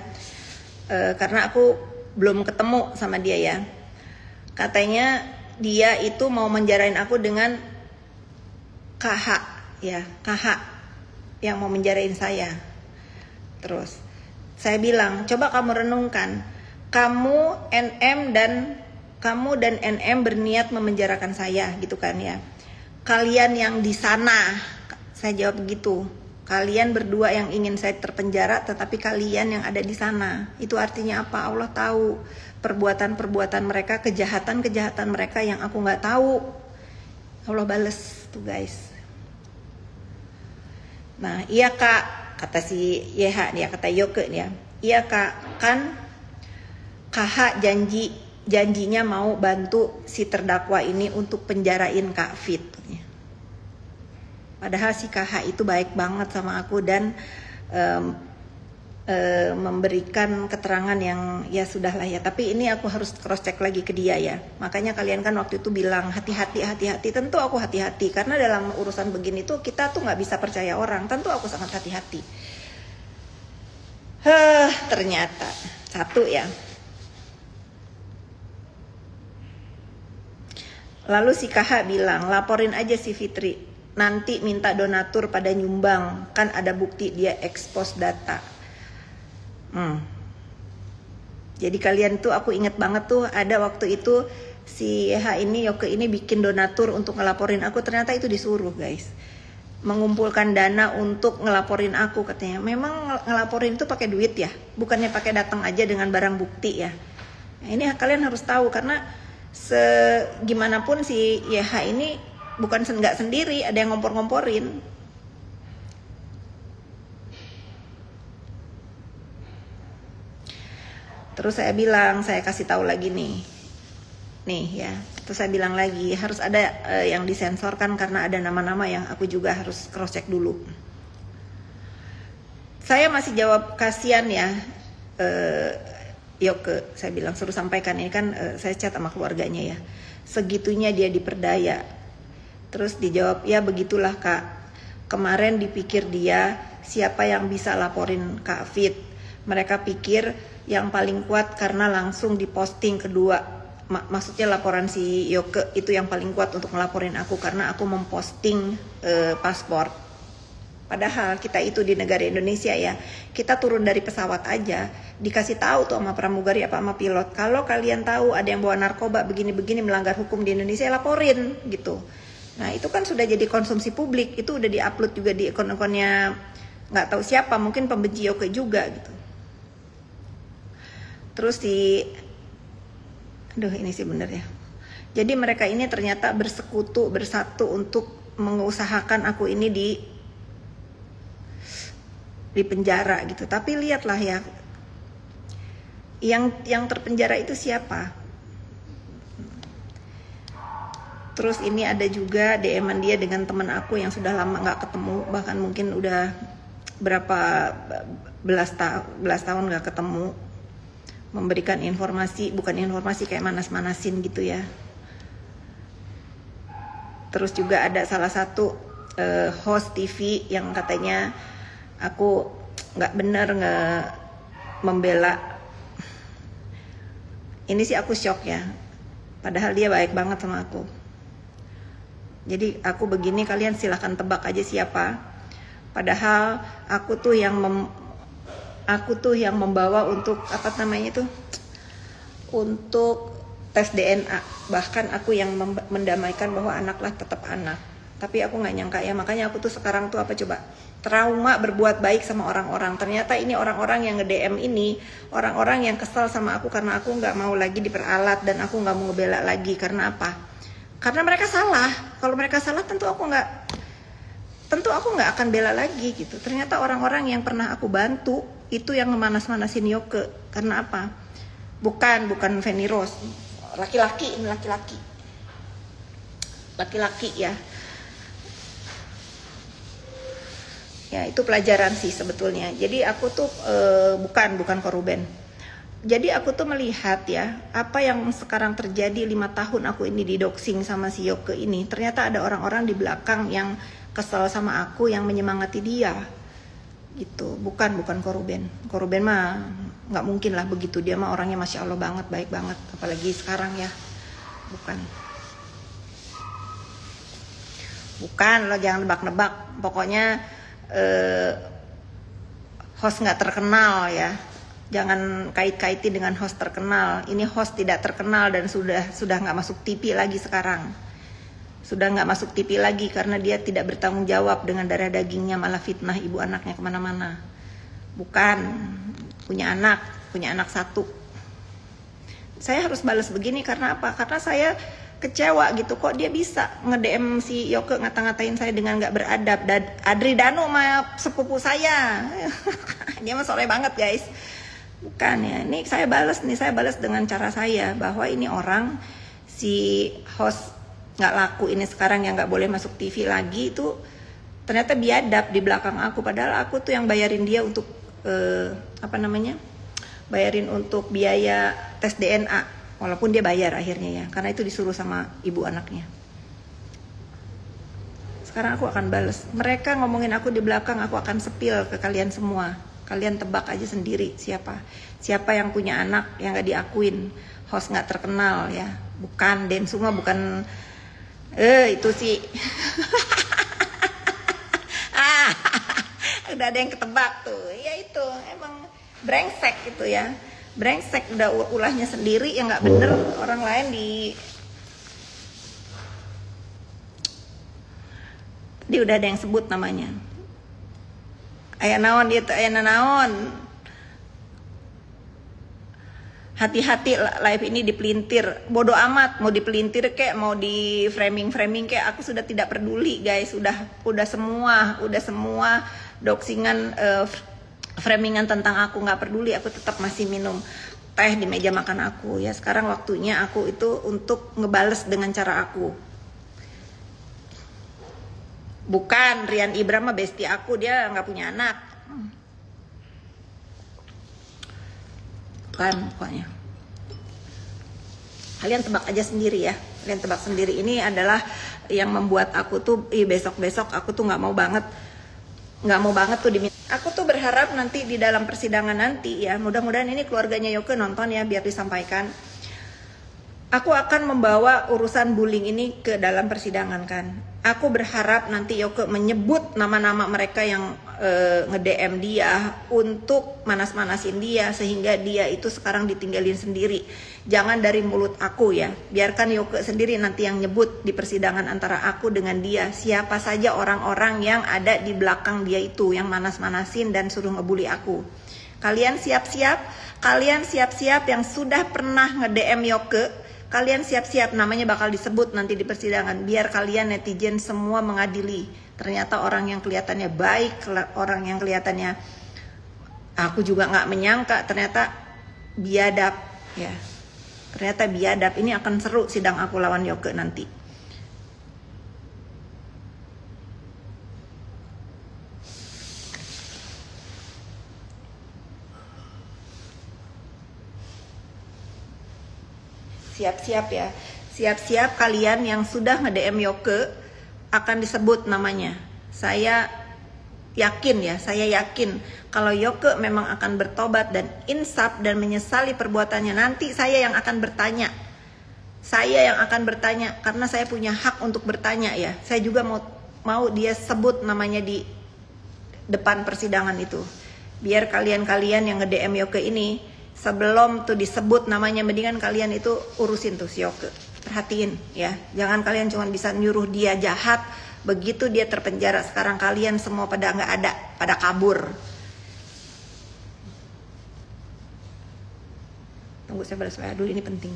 karena aku belum ketemu sama dia ya. Katanya dia itu mau menjarain aku dengan KH ya, KH yang mau menjarain saya. Terus saya bilang, coba kamu renungkan, kamu dan NM berniat memenjarakan saya gitu kan ya. Kalian yang di sana, saya jawab begitu. Kalian berdua yang ingin saya terpenjara, tetapi kalian yang ada di sana. Itu artinya apa? Allah tahu perbuatan-perbuatan mereka, kejahatan-kejahatan mereka yang aku nggak tahu. Allah bales tuh guys. Nah, iya kak, kata si YH dia, kata Yoke dia. Iya kak, kan KH janjinya mau bantu si terdakwa ini untuk penjarain Kak Fit. Padahal si KH itu baik banget sama aku dan memberikan keterangan yang ya sudahlah ya. Tapi ini aku harus cross check lagi ke dia ya. Makanya kalian kan waktu itu bilang hati-hati. Tentu aku hati-hati karena dalam urusan begini tuh kita tuh nggak bisa percaya orang. Tentu aku sangat hati-hati. Ternyata satu ya. Lalu si KH bilang, laporin aja si Fitri, nanti minta donatur pada nyumbang, kan ada bukti dia expose data. Jadi kalian tuh, aku inget banget tuh ada waktu itu si Yoke ini bikin donatur untuk ngelaporin aku, ternyata itu disuruh guys, mengumpulkan dana untuk ngelaporin aku katanya. Memang ngelaporin itu pakai duit ya, bukannya pakai datang aja dengan barang bukti ya. Nah, ini kalian harus tahu karena segimanapun si YH ini bukan nggak sendiri, ada yang ngompor-ngomporin. Terus saya bilang, saya kasih tahu lagi nih ya. Terus saya bilang lagi harus ada yang disensorkan karena ada nama-nama yang aku juga harus cross check dulu. Saya masih jawab kasihan ya. Yoke, saya bilang suruh sampaikan ini kan saya chat sama keluarganya ya. Segitunya dia diperdaya. Terus dijawab, ya begitulah kak. Kemarin dipikir dia siapa yang bisa laporin Kak Fit. Mereka pikir yang paling kuat karena langsung diposting kedua. Maksudnya laporan si Yoke itu yang paling kuat untuk ngelaporin aku karena aku memposting paspor. Padahal kita itu di negara Indonesia ya, kita turun dari pesawat aja dikasih tahu tuh sama pramugari apa sama pilot, kalau kalian tahu ada yang bawa narkoba begini-begini melanggar hukum di Indonesia, laporin gitu. Nah itu kan sudah jadi konsumsi publik, itu udah diupload juga di akun-akunnya nggak tahu siapa, mungkin pembenci Yoke juga gitu. Terus ini sih bener ya. Jadi mereka ini ternyata bersekutu, bersatu untuk mengusahakan aku ini di penjara gitu. Tapi lihatlah ya, yang terpenjara itu siapa. Terus ini ada juga DM-an dia dengan teman aku yang sudah lama nggak ketemu, bahkan mungkin udah berapa belas tahun nggak ketemu, memberikan informasi, bukan informasi kayak manas-manasin gitu ya. Terus juga ada salah satu host TV yang katanya aku nggak bener membela. Ini sih aku shock ya, padahal dia baik banget sama aku. Jadi aku begini, kalian silahkan tebak aja siapa. Padahal aku tuh yang membawa untuk apa namanya tuh, untuk tes DNA. Bahkan aku yang mendamaikan bahwa anaklah tetap anak. Tapi aku nggak nyangka ya, makanya aku tuh sekarang tuh apa coba, trauma berbuat baik sama orang-orang. Ternyata ini orang-orang yang nge-DM ini, orang-orang yang kesal sama aku karena aku nggak mau lagi diperalat dan aku nggak mau ngebela lagi. Karena apa? Karena mereka salah. Kalau mereka salah tentu aku nggak akan bela lagi gitu. Ternyata orang-orang yang pernah aku bantu itu yang ngemanas-manasin Yoke. Karena apa? Bukan Feni Rose. Laki-laki ya. Ya itu pelajaran sih sebetulnya. Jadi aku tuh bukan koruben. Jadi aku tuh melihat ya, apa yang sekarang terjadi 5 tahun aku ini didoxing sama si Yoke ini. Ternyata ada orang-orang di belakang yang kesel sama aku, yang menyemangati dia gitu. Bukan koruben. Koruben mah nggak mungkin lah begitu. Dia mah orangnya Masya Allah banget, baik banget. Apalagi sekarang ya. Bukan, lo jangan nebak-nebak. Pokoknya host nggak terkenal ya. Jangan kait-kaitin dengan host terkenal. Ini host tidak terkenal dan sudah nggak masuk TV lagi sekarang. Sudah nggak masuk TV lagi karena dia tidak bertanggung jawab dengan darah dagingnya, malah fitnah ibu anaknya kemana-mana. Bukan, punya anak satu. Saya harus balas begini karena apa? Karena saya kecewa gitu, kok dia bisa nge-DM si Yoke ngata-ngatain saya dengan nggak beradab. Dan Adri Danu mah sepupu saya. Dia mah sore banget guys. Bukan ya, ini saya balas dengan cara saya, bahwa ini orang, si host nggak laku ini sekarang yang nggak boleh masuk TV lagi itu ternyata biadab di belakang aku, padahal aku tuh yang bayarin dia untuk bayarin untuk biaya tes DNA, walaupun dia bayar akhirnya ya, karena itu disuruh sama ibu anaknya. Sekarang aku akan balas, mereka ngomongin aku di belakang, aku akan sepil ke kalian semua. Kalian tebak aja sendiri siapa yang punya anak yang nggak diakuin, host nggak terkenal ya, bukan Densuma, bukan itu sih. Udah ada yang ketebak tuh, ya itu emang brengsek gitu ya, brengsek, udah ulahnya sendiri yang nggak bener, orang lain tadi udah ada yang sebut namanya. Ayah naon dia tuh, ayah naon. Hati-hati live ini dipelintir. Bodoh amat mau dipelintir kek, mau di framing kek, aku sudah tidak peduli guys. Udah semua doxingan, framingan tentang aku nggak peduli. Aku tetap masih minum teh di meja makan aku ya. Sekarang waktunya aku itu untuk ngebales dengan cara aku. Bukan Rian Ibram mah bestie aku, dia nggak punya anak. Bukan pokoknya. Kalian tebak aja sendiri ya. Kalian tebak sendiri. Ini adalah yang membuat aku tuh besok-besok aku tuh nggak mau banget tuh diminta. Aku tuh berharap nanti di dalam persidangan nanti ya, mudah-mudahan ini keluarganya Yoke nonton ya, biar disampaikan. Aku akan membawa urusan bullying ini ke dalam persidangan kan. Aku berharap nanti Yoke menyebut nama-nama mereka yang nge-DM dia untuk manas-manasin dia, sehingga dia itu sekarang ditinggalin sendiri. Jangan dari mulut aku ya. Biarkan Yoke sendiri nanti yang nyebut di persidangan antara aku dengan dia, siapa saja orang-orang yang ada di belakang dia itu yang manas-manasin dan suruh ngebully aku. Kalian siap-siap yang sudah pernah nge-DM Yoke. Kalian siap-siap, namanya bakal disebut nanti di persidangan. Biar kalian netizen semua mengadili. Ternyata orang yang kelihatannya baik, orang yang kelihatannya aku juga nggak menyangka, ternyata biadab ya. Ternyata biadab. Ini akan seru sidang aku lawan Yoke nanti. Siap-siap ya. Siap-siap kalian yang sudah nge-DM Yoke akan disebut namanya. Saya yakin kalau Yoke memang akan bertobat dan insaf dan menyesali perbuatannya, nanti saya yang akan bertanya. Karena saya punya hak untuk bertanya ya. Saya juga mau dia sebut namanya di depan persidangan itu. Biar kalian yang nge-DM Yoke ini, sebelum tuh disebut namanya, mendingan kalian itu urusin tuh si Yoke. Perhatiin ya, jangan kalian cuma bisa nyuruh dia jahat, begitu dia terpenjara sekarang kalian semua pada nggak ada, pada kabur. Tunggu saya balas WA dulu, ini penting.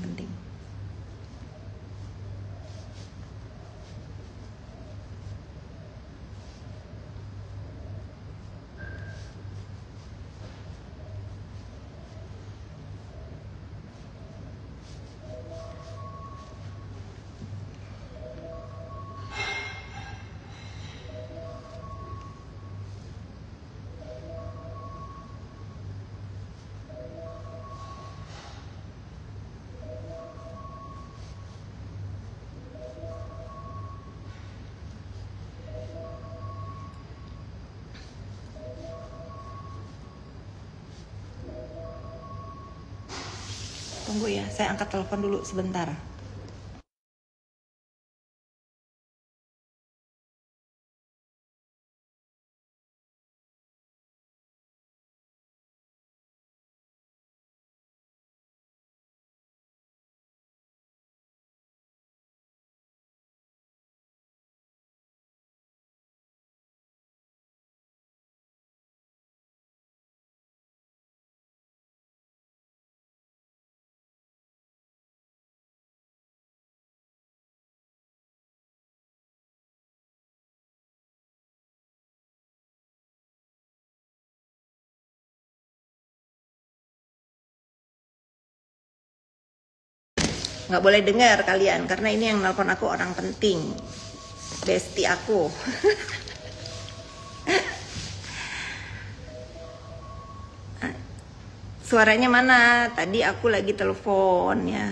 Tunggu ya, saya angkat telepon dulu sebentar. Nggak boleh dengar kalian, karena ini yang nelpon aku orang penting, bestie aku. Suaranya mana? Tadi aku lagi telepon ya.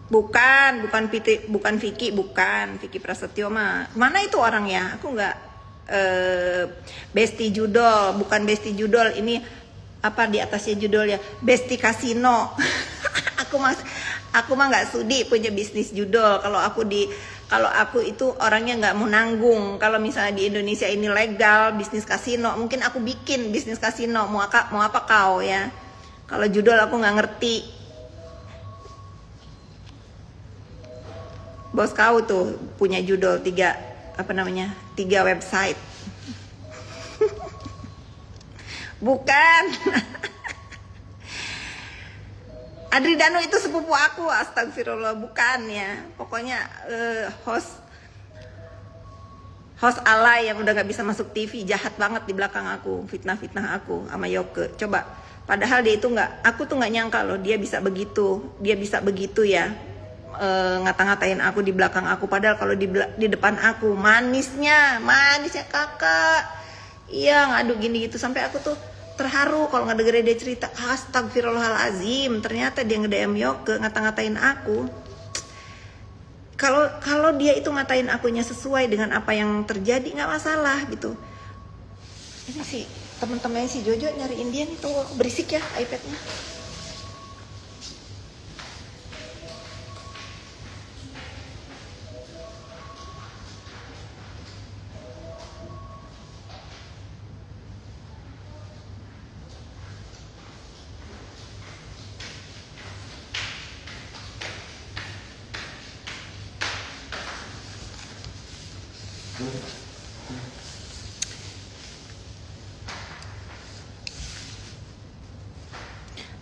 Bukan Vicky Prasetyo mah. Mana itu orangnya? Aku nggak Besti Judol, bukan Besti Judol. Ini apa di atasnya judulnya? Besti Kasino. Aku mah nggak sudi punya bisnis judol. Kalau aku itu orangnya nggak mau nanggung. Kalau misalnya di Indonesia ini legal bisnis kasino, mungkin aku bikin bisnis kasino. Mau apa kau ya? Kalau judol aku nggak ngerti. Bos kau tuh punya judol 3 website. Bukan. Adri Danu itu sepupu aku, astagfirullah, bukan ya. Pokoknya host alay yang udah gak bisa masuk TV, jahat banget di belakang aku, fitnah aku sama Yoke. Coba, padahal dia itu aku tuh nggak nyangka loh dia bisa begitu ya. Ngata-ngatain aku di belakang aku, padahal kalau di depan aku manisnya kakak, iya ngadu gini gitu, sampai aku tuh terharu kalau ngedengerin dia cerita. Astagfirullahalazim, ternyata dia nge-DM Yoke ngata-ngatain aku. Kalau dia itu ngatain akunya sesuai dengan apa yang terjadi nggak masalah gitu. Ini sih teman-temannya si Jojo nyariin dia nih, tunggu aku berisik ya iPadnya.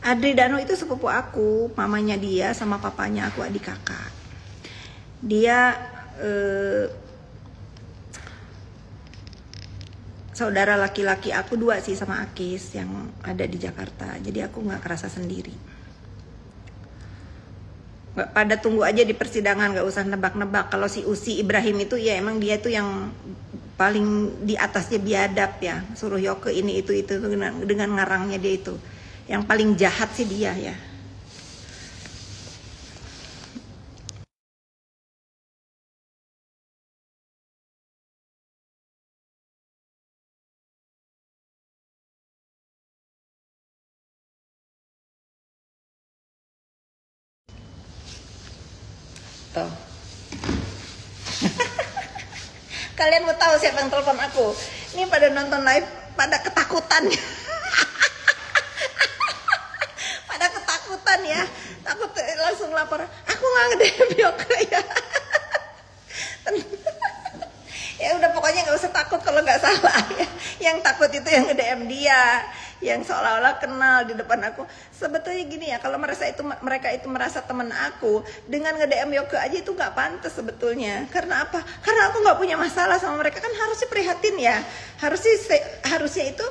Adri Danu itu sepupu aku, mamanya dia sama papanya aku adik kakak. Dia saudara laki-laki aku 2 sih sama Akis yang ada di Jakarta. Jadi aku nggak kerasa sendiri. Nggak, pada tunggu aja di persidangan, nggak usah nebak-nebak. Kalau si Usi Ibrahim itu ya emang dia tuh yang paling di atasnya biadab ya. Suruh Yoke ini itu dengan ngarangnya dia itu. Yang paling jahat sih dia ya. Tuh. Kalian mau tahu siapa yang telepon aku? Ini pada nonton live, pada ketakutan. Ya, takut langsung lapor. Aku nggak nge-DM Yoke ya. Ya udah, pokoknya nggak usah takut kalau nggak salah ya. Yang takut itu yang nge-DM dia, yang seolah-olah kenal di depan aku. Sebetulnya gini ya, kalau mereka itu merasa teman aku, dengan nge-DM Yoke aja itu nggak pantas sebetulnya. Karena apa? Karena aku nggak punya masalah sama mereka, kan harusnya prihatin ya. Harusnya itu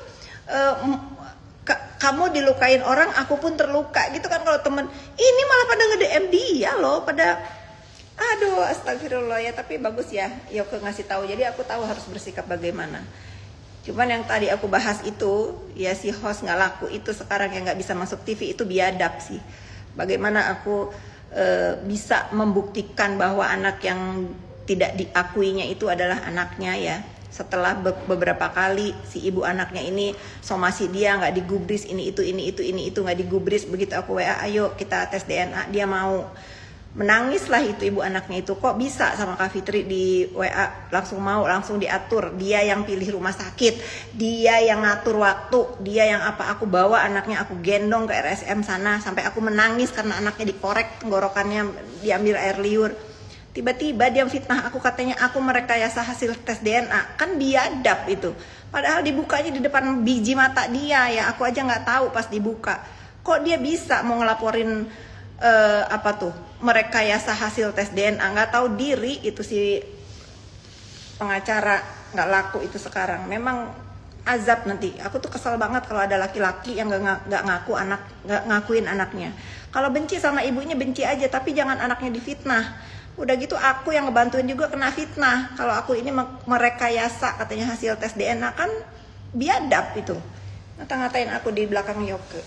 kamu dilukain orang, aku pun terluka gitu kan. Kalau temen ini malah pada nge-DM dia loh, pada aduh astagfirullah ya. Tapi bagus ya Yoke ngasih tahu, jadi aku tahu harus bersikap bagaimana. Cuman yang tadi aku bahas itu ya, si host nggak laku itu sekarang yang nggak bisa masuk TV itu biadab sih. Bagaimana aku bisa membuktikan bahwa anak yang tidak diakuinya itu adalah anaknya ya. Setelah beberapa kali si ibu anaknya ini somasi dia nggak digubris, ini itu nggak digubris. Begitu aku WA, ayo kita tes DNA, dia mau. Menangis lah itu ibu anaknya itu, kok bisa sama Kak Fitri di WA langsung mau, langsung diatur. Dia yang pilih rumah sakit, dia yang ngatur waktu, dia yang apa, aku bawa anaknya, aku gendong ke RSM sana sampai aku menangis karena anaknya dikorek tenggorokannya, diambil air liur. Tiba-tiba dia fitnah aku, katanya aku merekayasa hasil tes DNA. Kan biadab itu. Padahal dibukanya di depan biji mata dia ya. Aku aja nggak tahu pas dibuka. Kok dia bisa mau ngelaporin merekayasa hasil tes DNA? Nggak tahu diri itu si pengacara, nggak laku itu sekarang. Memang azab nanti. Aku tuh kesel banget kalau ada laki-laki yang nggak ngakuin anaknya. Kalau benci sama ibunya benci aja, tapi jangan anaknya difitnah. Udah gitu aku yang ngebantuin juga kena fitnah. Kalau aku ini merekayasa katanya hasil tes DNA, kan biadab itu. Ngata-ngatain aku di belakang Yoke.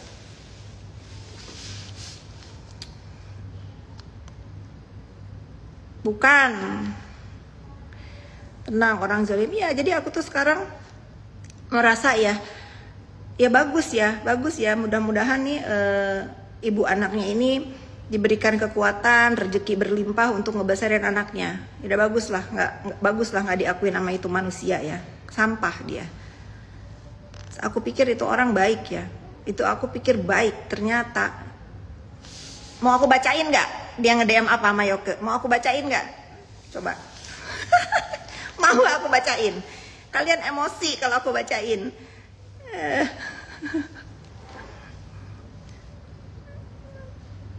Bukan. Tenang, orang zalim ya. Jadi aku tuh sekarang merasa ya bagus ya, mudah-mudahan nih ibu anaknya ini diberikan kekuatan, rezeki berlimpah untuk ngebesarin anaknya. Udah bagus lah, nggak diakuin sama itu manusia ya, sampah dia. Aku pikir itu orang baik ya, itu aku pikir baik, ternyata. Mau aku bacain nggak? Dia nge-DM apa sama Yoke? Mau aku bacain nggak? Coba. Mau aku bacain? Kalian emosi kalau aku bacain.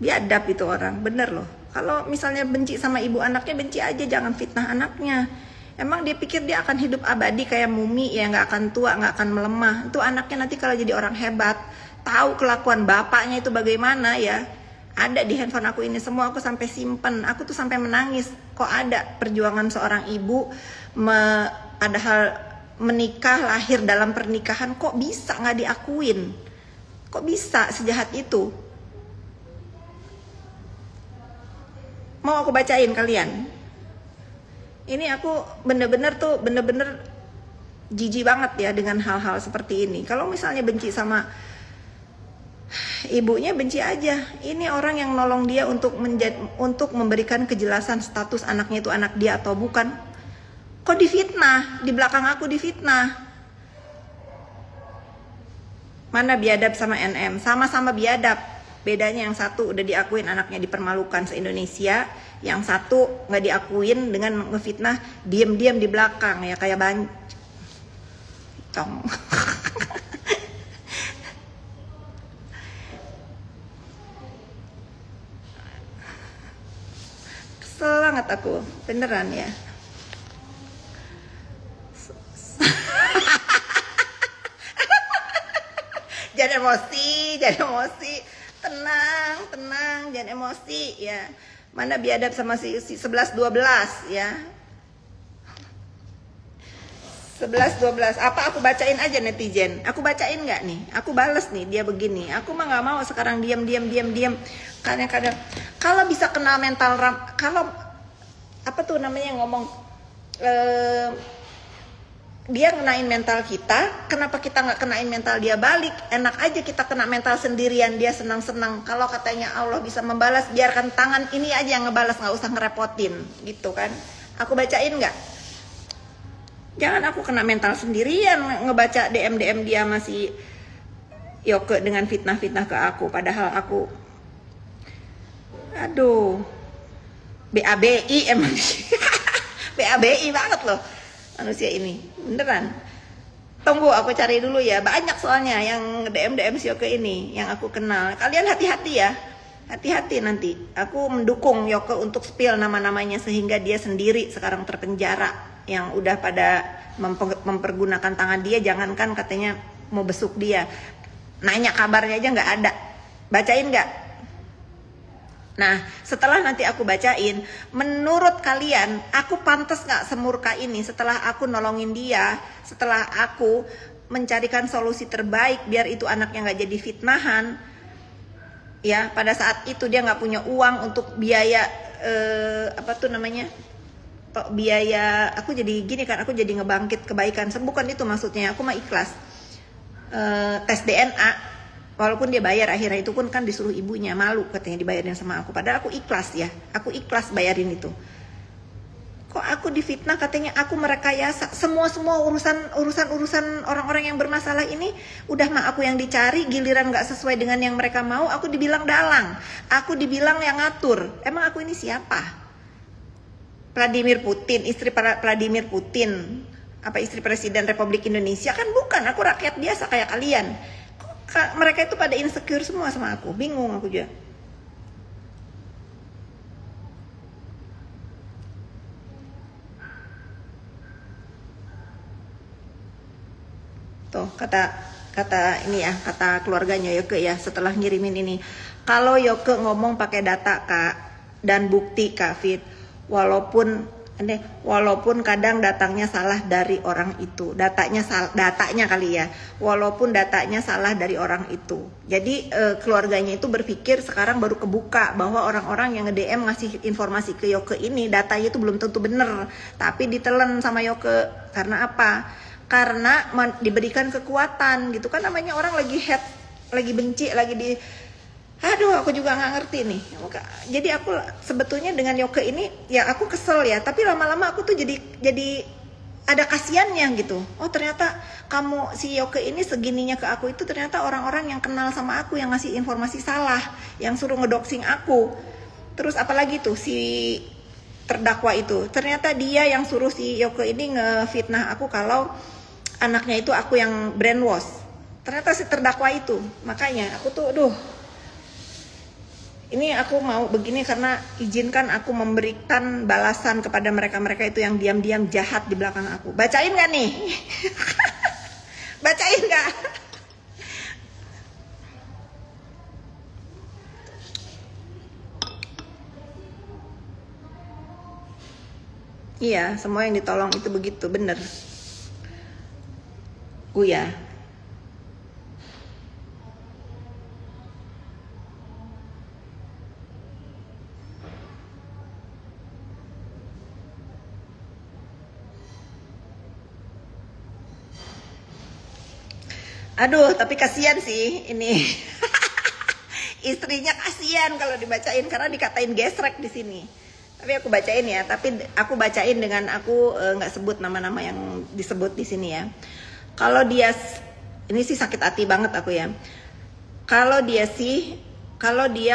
Biadab itu orang, bener loh. Kalau misalnya benci sama ibu anaknya, benci aja, jangan fitnah anaknya. Emang dia pikir dia akan hidup abadi kayak mumi ya, nggak akan tua, nggak akan melemah. Itu anaknya nanti kalau jadi orang hebat, tahu kelakuan bapaknya itu bagaimana ya. Ada di handphone aku ini semua, aku sampai simpen. Aku tuh sampai menangis. Kok ada perjuangan seorang ibu padahal menikah, lahir dalam pernikahan, kok bisa nggak diakuin? Kok bisa sejahat itu? Mau aku bacain kalian? Ini aku bener-bener jijik banget ya dengan hal-hal seperti ini. Kalau misalnya benci sama ibunya, benci aja. Ini orang yang nolong dia untuk memberikan kejelasan status anaknya itu anak dia atau bukan. Kok difitnah? Di belakang aku difitnah. Mana biadab sama NM? Sama-sama biadab. Bedanya yang satu udah diakuin anaknya dipermalukan se-Indonesia, yang satu nggak diakuin dengan ngefitnah diam-diam di belakang ya, kayak bancong. Kesel banget aku, beneran ya. Jangan emosi. Tenang, jangan emosi ya. Mana biadab sama si 11-12 ya. 11-12. Apa aku bacain aja netizen? Aku bacain nggak nih? Aku bales nih dia begini. Aku mah nggak mau sekarang diam. Kadang-kadang kalau bisa kena mental kalau apa tuh namanya ngomong dia kenain mental kita, kenapa kita nggak kenain mental dia balik? Enak aja kita kena mental sendirian, dia senang-senang. Kalau katanya Allah bisa membalas, biarkan tangan ini aja yang ngebalas, nggak usah ngerepotin, gitu kan? Aku bacain nggak? Jangan aku kena mental sendirian ngebaca DM dia masih Yoke dengan fitnah-fitnah ke aku, padahal aku, aduh, BABI emang, BABI banget loh. Manusia ini beneran. Tunggu aku cari dulu ya, banyak soalnya yang DM si Yoke ini yang aku kenal. Kalian hati-hati ya, hati-hati nanti. Aku mendukung Yoke untuk spill nama-namanya sehingga dia sendiri sekarang terpenjara. Yang udah pada mempergunakan tangan dia, jangankan katanya mau besuk dia, nanya kabarnya aja nggak ada. Bacain nggak? Nah, setelah nanti aku bacain, menurut kalian, aku pantas gak semurka ini setelah aku nolongin dia, setelah aku mencarikan solusi terbaik biar itu anaknya gak jadi fitnahan, ya, pada saat itu dia gak punya uang untuk biaya, biaya, aku jadi gini kan, aku jadi ngebangkit kebaikan, bukan itu maksudnya, aku mah ikhlas, tes DNA, walaupun dia bayar akhirnya itu pun kan disuruh ibunya, malu katanya dibayarin sama aku. Padahal aku ikhlas ya, aku ikhlas bayarin itu. Kok aku difitnah katanya aku merekayasa semua urusan orang-orang yang bermasalah ini. Udah mah aku yang dicari, giliran nggak sesuai dengan yang mereka mau, aku dibilang dalang, aku dibilang yang ngatur. Emang aku ini siapa? Vladimir Putin, istri Vladimir Putin, apa istri Presiden Republik Indonesia? Kan bukan, aku rakyat biasa kayak kalian. Mereka itu pada insecure semua sama aku, bingung aku juga. Tuh kata ini ya, kata keluarganya Yoke ya setelah ngirimin ini. Kalau Yoke ngomong pakai data Kak dan bukti Kak Fit, walaupun kadang datangnya salah dari orang itu, datanya kali ya, walaupun datanya salah dari orang itu. Jadi keluarganya itu berpikir sekarang baru kebuka bahwa orang-orang yang nge-DM ngasih informasi ke Yoke ini datanya itu belum tentu bener, tapi ditelen sama Yoke. Karena apa? Karena diberikan kekuatan gitu kan, namanya orang lagi hate, lagi benci, lagi di aduh aku juga nggak ngerti nih. Jadi aku sebetulnya dengan Yoke ini ya aku kesel ya, tapi lama-lama aku tuh jadi ada kasiannya gitu. Oh ternyata kamu si Yoke ini segininya ke aku itu ternyata orang-orang yang kenal sama aku yang ngasih informasi salah, yang suruh ngedoxing aku. Terus apalagi tuh si terdakwa itu, ternyata dia yang suruh si Yoke ini ngefitnah aku kalau anaknya itu aku yang brainwash. Ternyata si terdakwa itu. Makanya aku tuh ini aku mau begini karena izinkan aku memberikan balasan kepada mereka-mereka itu yang diam-diam jahat di belakang aku. Bacain gak nih? Bacain gak? Iya, semua yang ditolong itu begitu, bener. Ya. Aduh, tapi kasihan sih ini. Istrinya kasihan kalau dibacain karena dikatain gesrek di sini. Tapi aku bacain ya, tapi aku bacain dengan aku nggak sebut nama-nama yang disebut di sini ya. Kalau dia, ini sih sakit hati banget aku ya. Kalau dia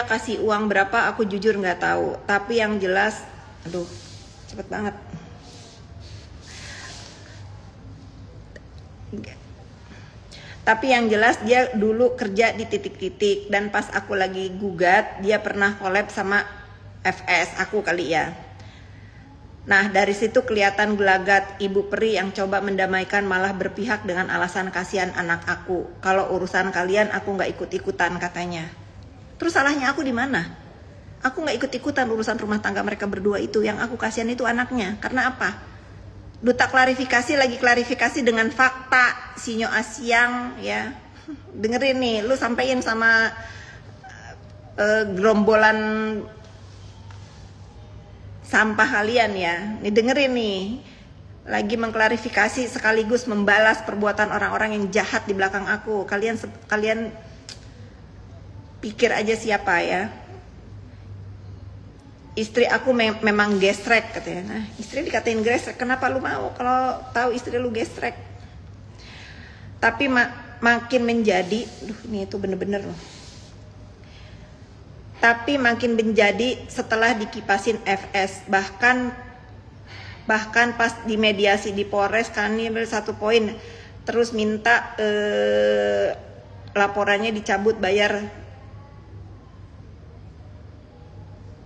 kasih uang berapa aku jujur nggak tahu. Tapi yang jelas, aduh, cepet banget. Tapi yang jelas dia dulu kerja di titik-titik dan pas aku lagi gugat dia pernah collab sama FS aku kali ya. Nah dari situ kelihatan gelagat Ibu Peri yang coba mendamaikan malah berpihak dengan alasan kasihan anak aku. Kalau urusan kalian aku nggak ikut-ikutan katanya. Terus salahnya aku di mana? Aku nggak ikut-ikutan urusan rumah tangga mereka berdua itu. Yang aku kasihan itu anaknya. Karena apa? Duta klarifikasi lagi klarifikasi dengan fakta. Sinyo Asyang ya. Dengerin nih, lu sampein sama gerombolan sampah kalian ya. Nih dengerin nih. Lagi mengklarifikasi sekaligus membalas perbuatan orang-orang yang jahat di belakang aku. Kalian pikir aja siapa ya. Istri aku memang gesrek katanya. Nah, istri dikatain gesrek, kenapa lu mau kalau tahu istri lu gesrek? Tapi makin menjadi, ini itu bener-bener loh. Tapi makin menjadi setelah dikipasin FS, bahkan pas dimediasi di Polres kan ini ada 1 poin, terus minta laporannya dicabut bayar.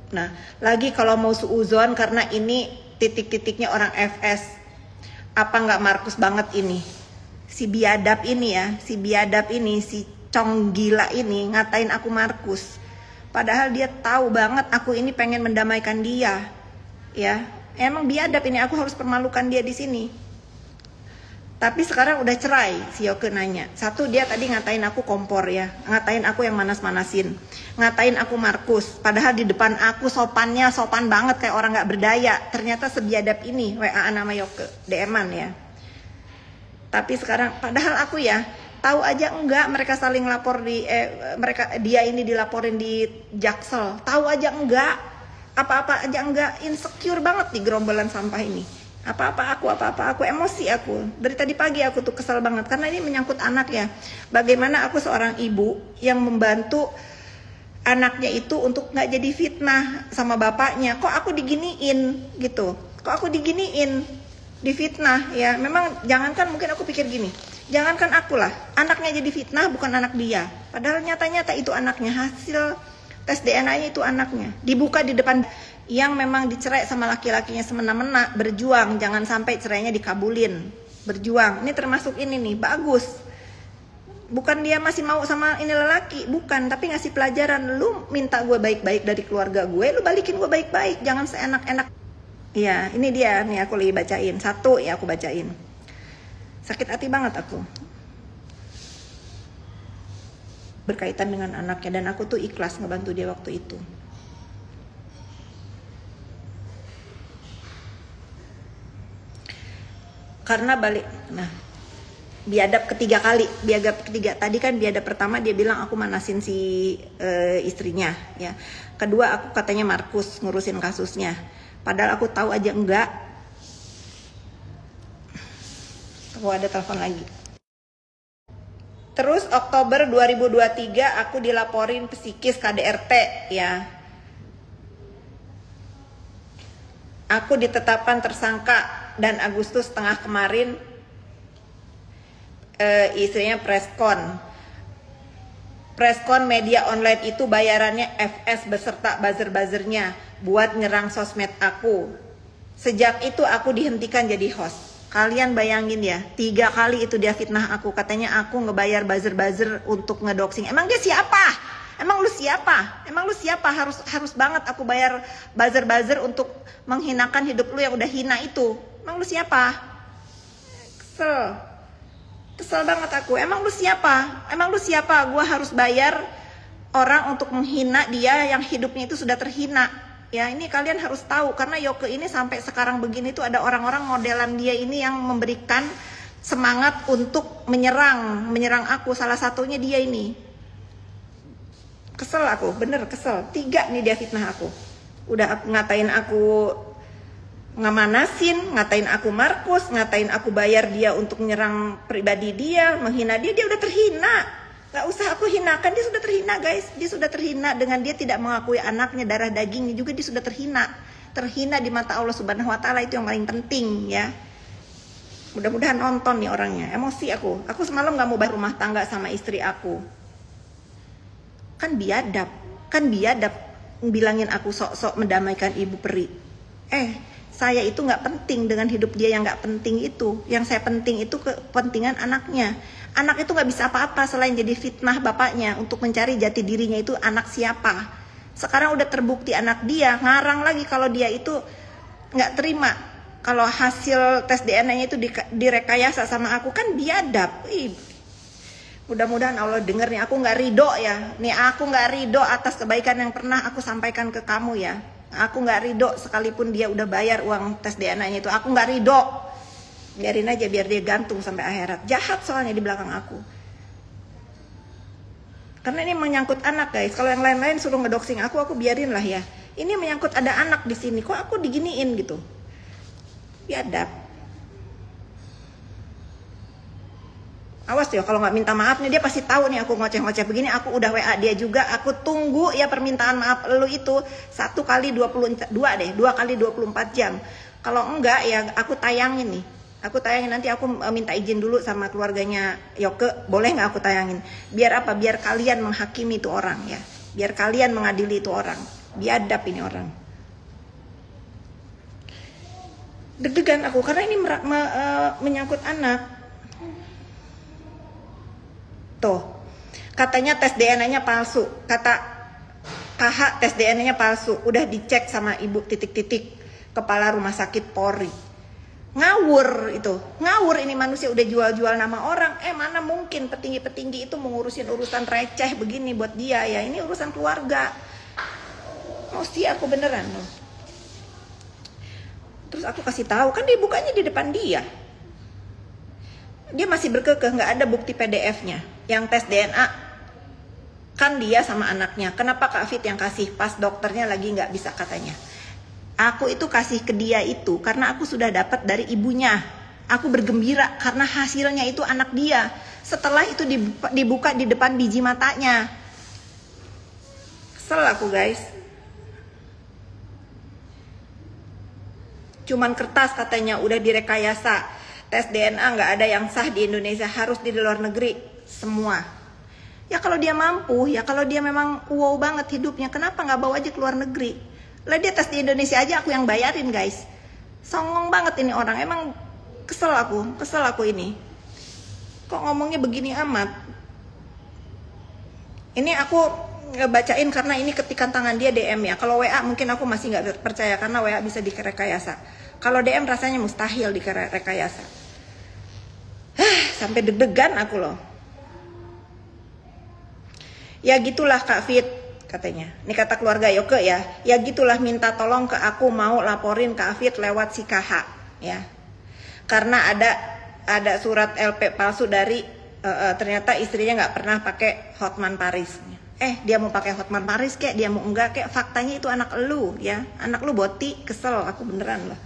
Nah, lagi kalau mau suuzon karena ini titik-titiknya orang FS. Apa nggak Markus banget ini? Si biadab ini ya, si cong gila ini ngatain aku Markus. Padahal dia tahu banget aku ini pengen mendamaikan dia. Ya, emang biadab ini, aku harus permalukan dia di sini. Tapi sekarang udah cerai, si Yoke nanya. Satu, dia tadi ngatain aku kompor ya, ngatain aku yang manas-manasin, ngatain aku Markus. Padahal di depan aku sopan banget kayak orang nggak berdaya. Ternyata sebiadab ini WA nama Yoke, DM-an ya. Tapi sekarang, padahal aku ya tahu aja enggak mereka saling lapor di dia ini dilaporin di Jaksel. Tahu aja enggak, apa-apa aja enggak, insecure banget di gerombolan sampah ini. Apa-apa aku emosi aku. Dari tadi pagi aku tuh kesel banget karena ini menyangkut anak ya. Bagaimana aku seorang ibu yang membantu anaknya itu untuk nggak jadi fitnah sama bapaknya. Kok aku diginiin gitu? Kok aku diginiin? Difitnah ya. Memang jangankan, mungkin aku pikir gini. Jangankan akulah, anaknya jadi fitnah bukan anak dia. Padahal nyata-nyata itu anaknya, hasil tes DNA-nya itu anaknya. Dibuka di depan yang memang dicerai sama laki-lakinya semena-mena, berjuang jangan sampai cerainya dikabulin. berjuang. Ini termasuk ini nih, bagus. Bukan dia masih mau sama ini lelaki, bukan, tapi ngasih pelajaran. Lu minta gue baik-baik dari keluarga gue, lu balikin gue baik-baik, jangan seenak-enak. Iya, ini dia nih, aku lagi bacain. Satu ya aku bacain. Sakit hati banget aku. Berkaitan dengan anaknya, dan aku tuh ikhlas ngebantu dia waktu itu. Karena balik, nah biadab ketiga kali, biadab ketiga. Tadi kan biadab pertama dia bilang aku manasin si istrinya, ya. Kedua aku katanya Markus ngurusin kasusnya, padahal aku tahu aja enggak. Aku ada telepon lagi. Terus Oktober 2023 aku dilaporin psikis KDRT, ya. Aku ditetapkan tersangka dan Agustus tengah kemarin istrinya preskon media online itu bayarannya FS beserta buzzer-buzzernya buat nyerang sosmed aku. Sejak itu aku dihentikan jadi host. Kalian bayangin ya, 3 kali itu dia fitnah aku. Katanya aku ngebayar buzzer-buzzer untuk ngedoxing. Emang dia siapa? Emang lu siapa? Emang lu siapa? Harus banget aku bayar buzzer-buzzer untuk menghinakan hidup lu yang udah hina itu. Emang lu siapa? Kesel banget aku. Emang lu siapa? Emang lu siapa? Gua harus bayar orang untuk menghina dia yang hidupnya itu sudah terhina. Ya, ini kalian harus tahu, karena Yoke ini sampai sekarang begini tuh ada orang-orang modelan dia ini yang memberikan semangat untuk menyerang aku. Salah satunya dia ini. Kesel aku, bener kesel. 3 nih dia fitnah aku. Udah ngatain aku ngamanasin, ngatain aku Markus, ngatain aku bayar dia untuk menyerang pribadi dia, menghina dia udah terhina. Gak usah aku hinakan, dia sudah terhina guys. Dia sudah terhina dengan dia tidak mengakui anaknya, darah dagingnya juga dia sudah terhina. Terhina di mata Allah Subhanahu wa Ta'ala, itu yang paling penting ya. Mudah-mudahan nonton nih orangnya. Emosi aku semalam gak mau bayar rumah tangga sama istri aku. Kan biadab bilangin aku sok-sok mendamaikan ibu peri. Saya itu nggak penting dengan hidup dia yang nggak penting itu. Yang saya penting itu kepentingan anaknya. Anak itu nggak bisa apa-apa selain jadi fitnah bapaknya untuk mencari jati dirinya itu anak siapa. Sekarang udah terbukti anak dia, ngarang lagi kalau dia itu nggak terima kalau hasil tes DNA-nya itu direkayasa sama aku, kan biadab. Mudah-mudahan Allah denger nih, aku nggak ridho ya. Nih aku nggak ridho atas kebaikan yang pernah aku sampaikan ke kamu ya. Aku nggak ridho sekalipun dia udah bayar uang tes DNA-nya itu. Aku nggak ridho. Biarin aja biar dia gantung sampai akhirat. Jahat soalnya di belakang aku. Karena ini menyangkut anak guys. Kalau yang lain-lain suruh ngedoxing aku biarin lah ya. Ini menyangkut ada anak di sini. Kok aku diginiin gitu? Biadab. Awas ya, kalau nggak minta maaf nih dia pasti tahu nih aku ngoceh-ngoceh begini. Aku udah WA dia juga. Aku tunggu ya permintaan maaf lu itu 1 kali 22 deh, 2 kali 24 jam. Kalau enggak ya aku tayangin nih. Aku tayangin, nanti aku minta izin dulu sama keluarganya Yoke. Boleh nggak aku tayangin? Biar apa? Biar kalian menghakimi itu orang ya. Biar kalian mengadili itu orang. Biadab ini orang. Deg-degan aku karena ini menyangkut anak. Tuh, katanya tes DNA-nya palsu. Kata KH tes DNA-nya palsu. Udah dicek sama ibu titik-titik kepala rumah sakit Polri. Ngawur itu. Ngawur ini manusia udah jual-jual nama orang. Mana mungkin petinggi-petinggi itu mengurusin urusan receh begini buat dia ya. Ini urusan keluarga. Mesti aku beneran loh. Terus aku kasih tahu, kan dibukanya di depan dia. Dia masih berkekeh nggak ada bukti PDF-nya. Yang tes DNA kan dia sama anaknya. Kenapa Kak Fit yang kasih pas dokternya lagi nggak bisa katanya? Aku itu kasih ke dia itu karena aku sudah dapat dari ibunya. Aku bergembira karena hasilnya itu anak dia. Setelah itu dibuka di depan biji matanya. Kesel aku guys. Cuman kertas katanya udah direkayasa. Tes DNA nggak ada yang sah di Indonesia, harus di luar negeri semua. Ya kalau dia mampu, ya kalau dia memang wow banget hidupnya, kenapa nggak bawa aja ke luar negeri? Lah dia tes di Indonesia aja aku yang bayarin guys. Songong banget ini orang, emang Kesel aku ini. Kok ngomongnya begini amat? Ini aku ngebacain karena ini ketikan tangan dia DM ya. Kalau WA mungkin aku masih nggak percaya karena WA bisa direkayasa. Kalau DM rasanya mustahil direkayasa. Sampai deg-degan aku loh. Ya gitulah Kak Fit katanya. Ini kata keluarga Yoke ya. Ya gitulah, minta tolong ke aku, mau laporin Kak Fit lewat si KH ya. Karena ada surat LP palsu dari ternyata istrinya nggak pernah pakai Hotman Paris. Dia mau pakai Hotman Paris kek, dia mau enggak kek, faktanya itu anak lu ya. Anak lu boti, kesel aku beneran loh.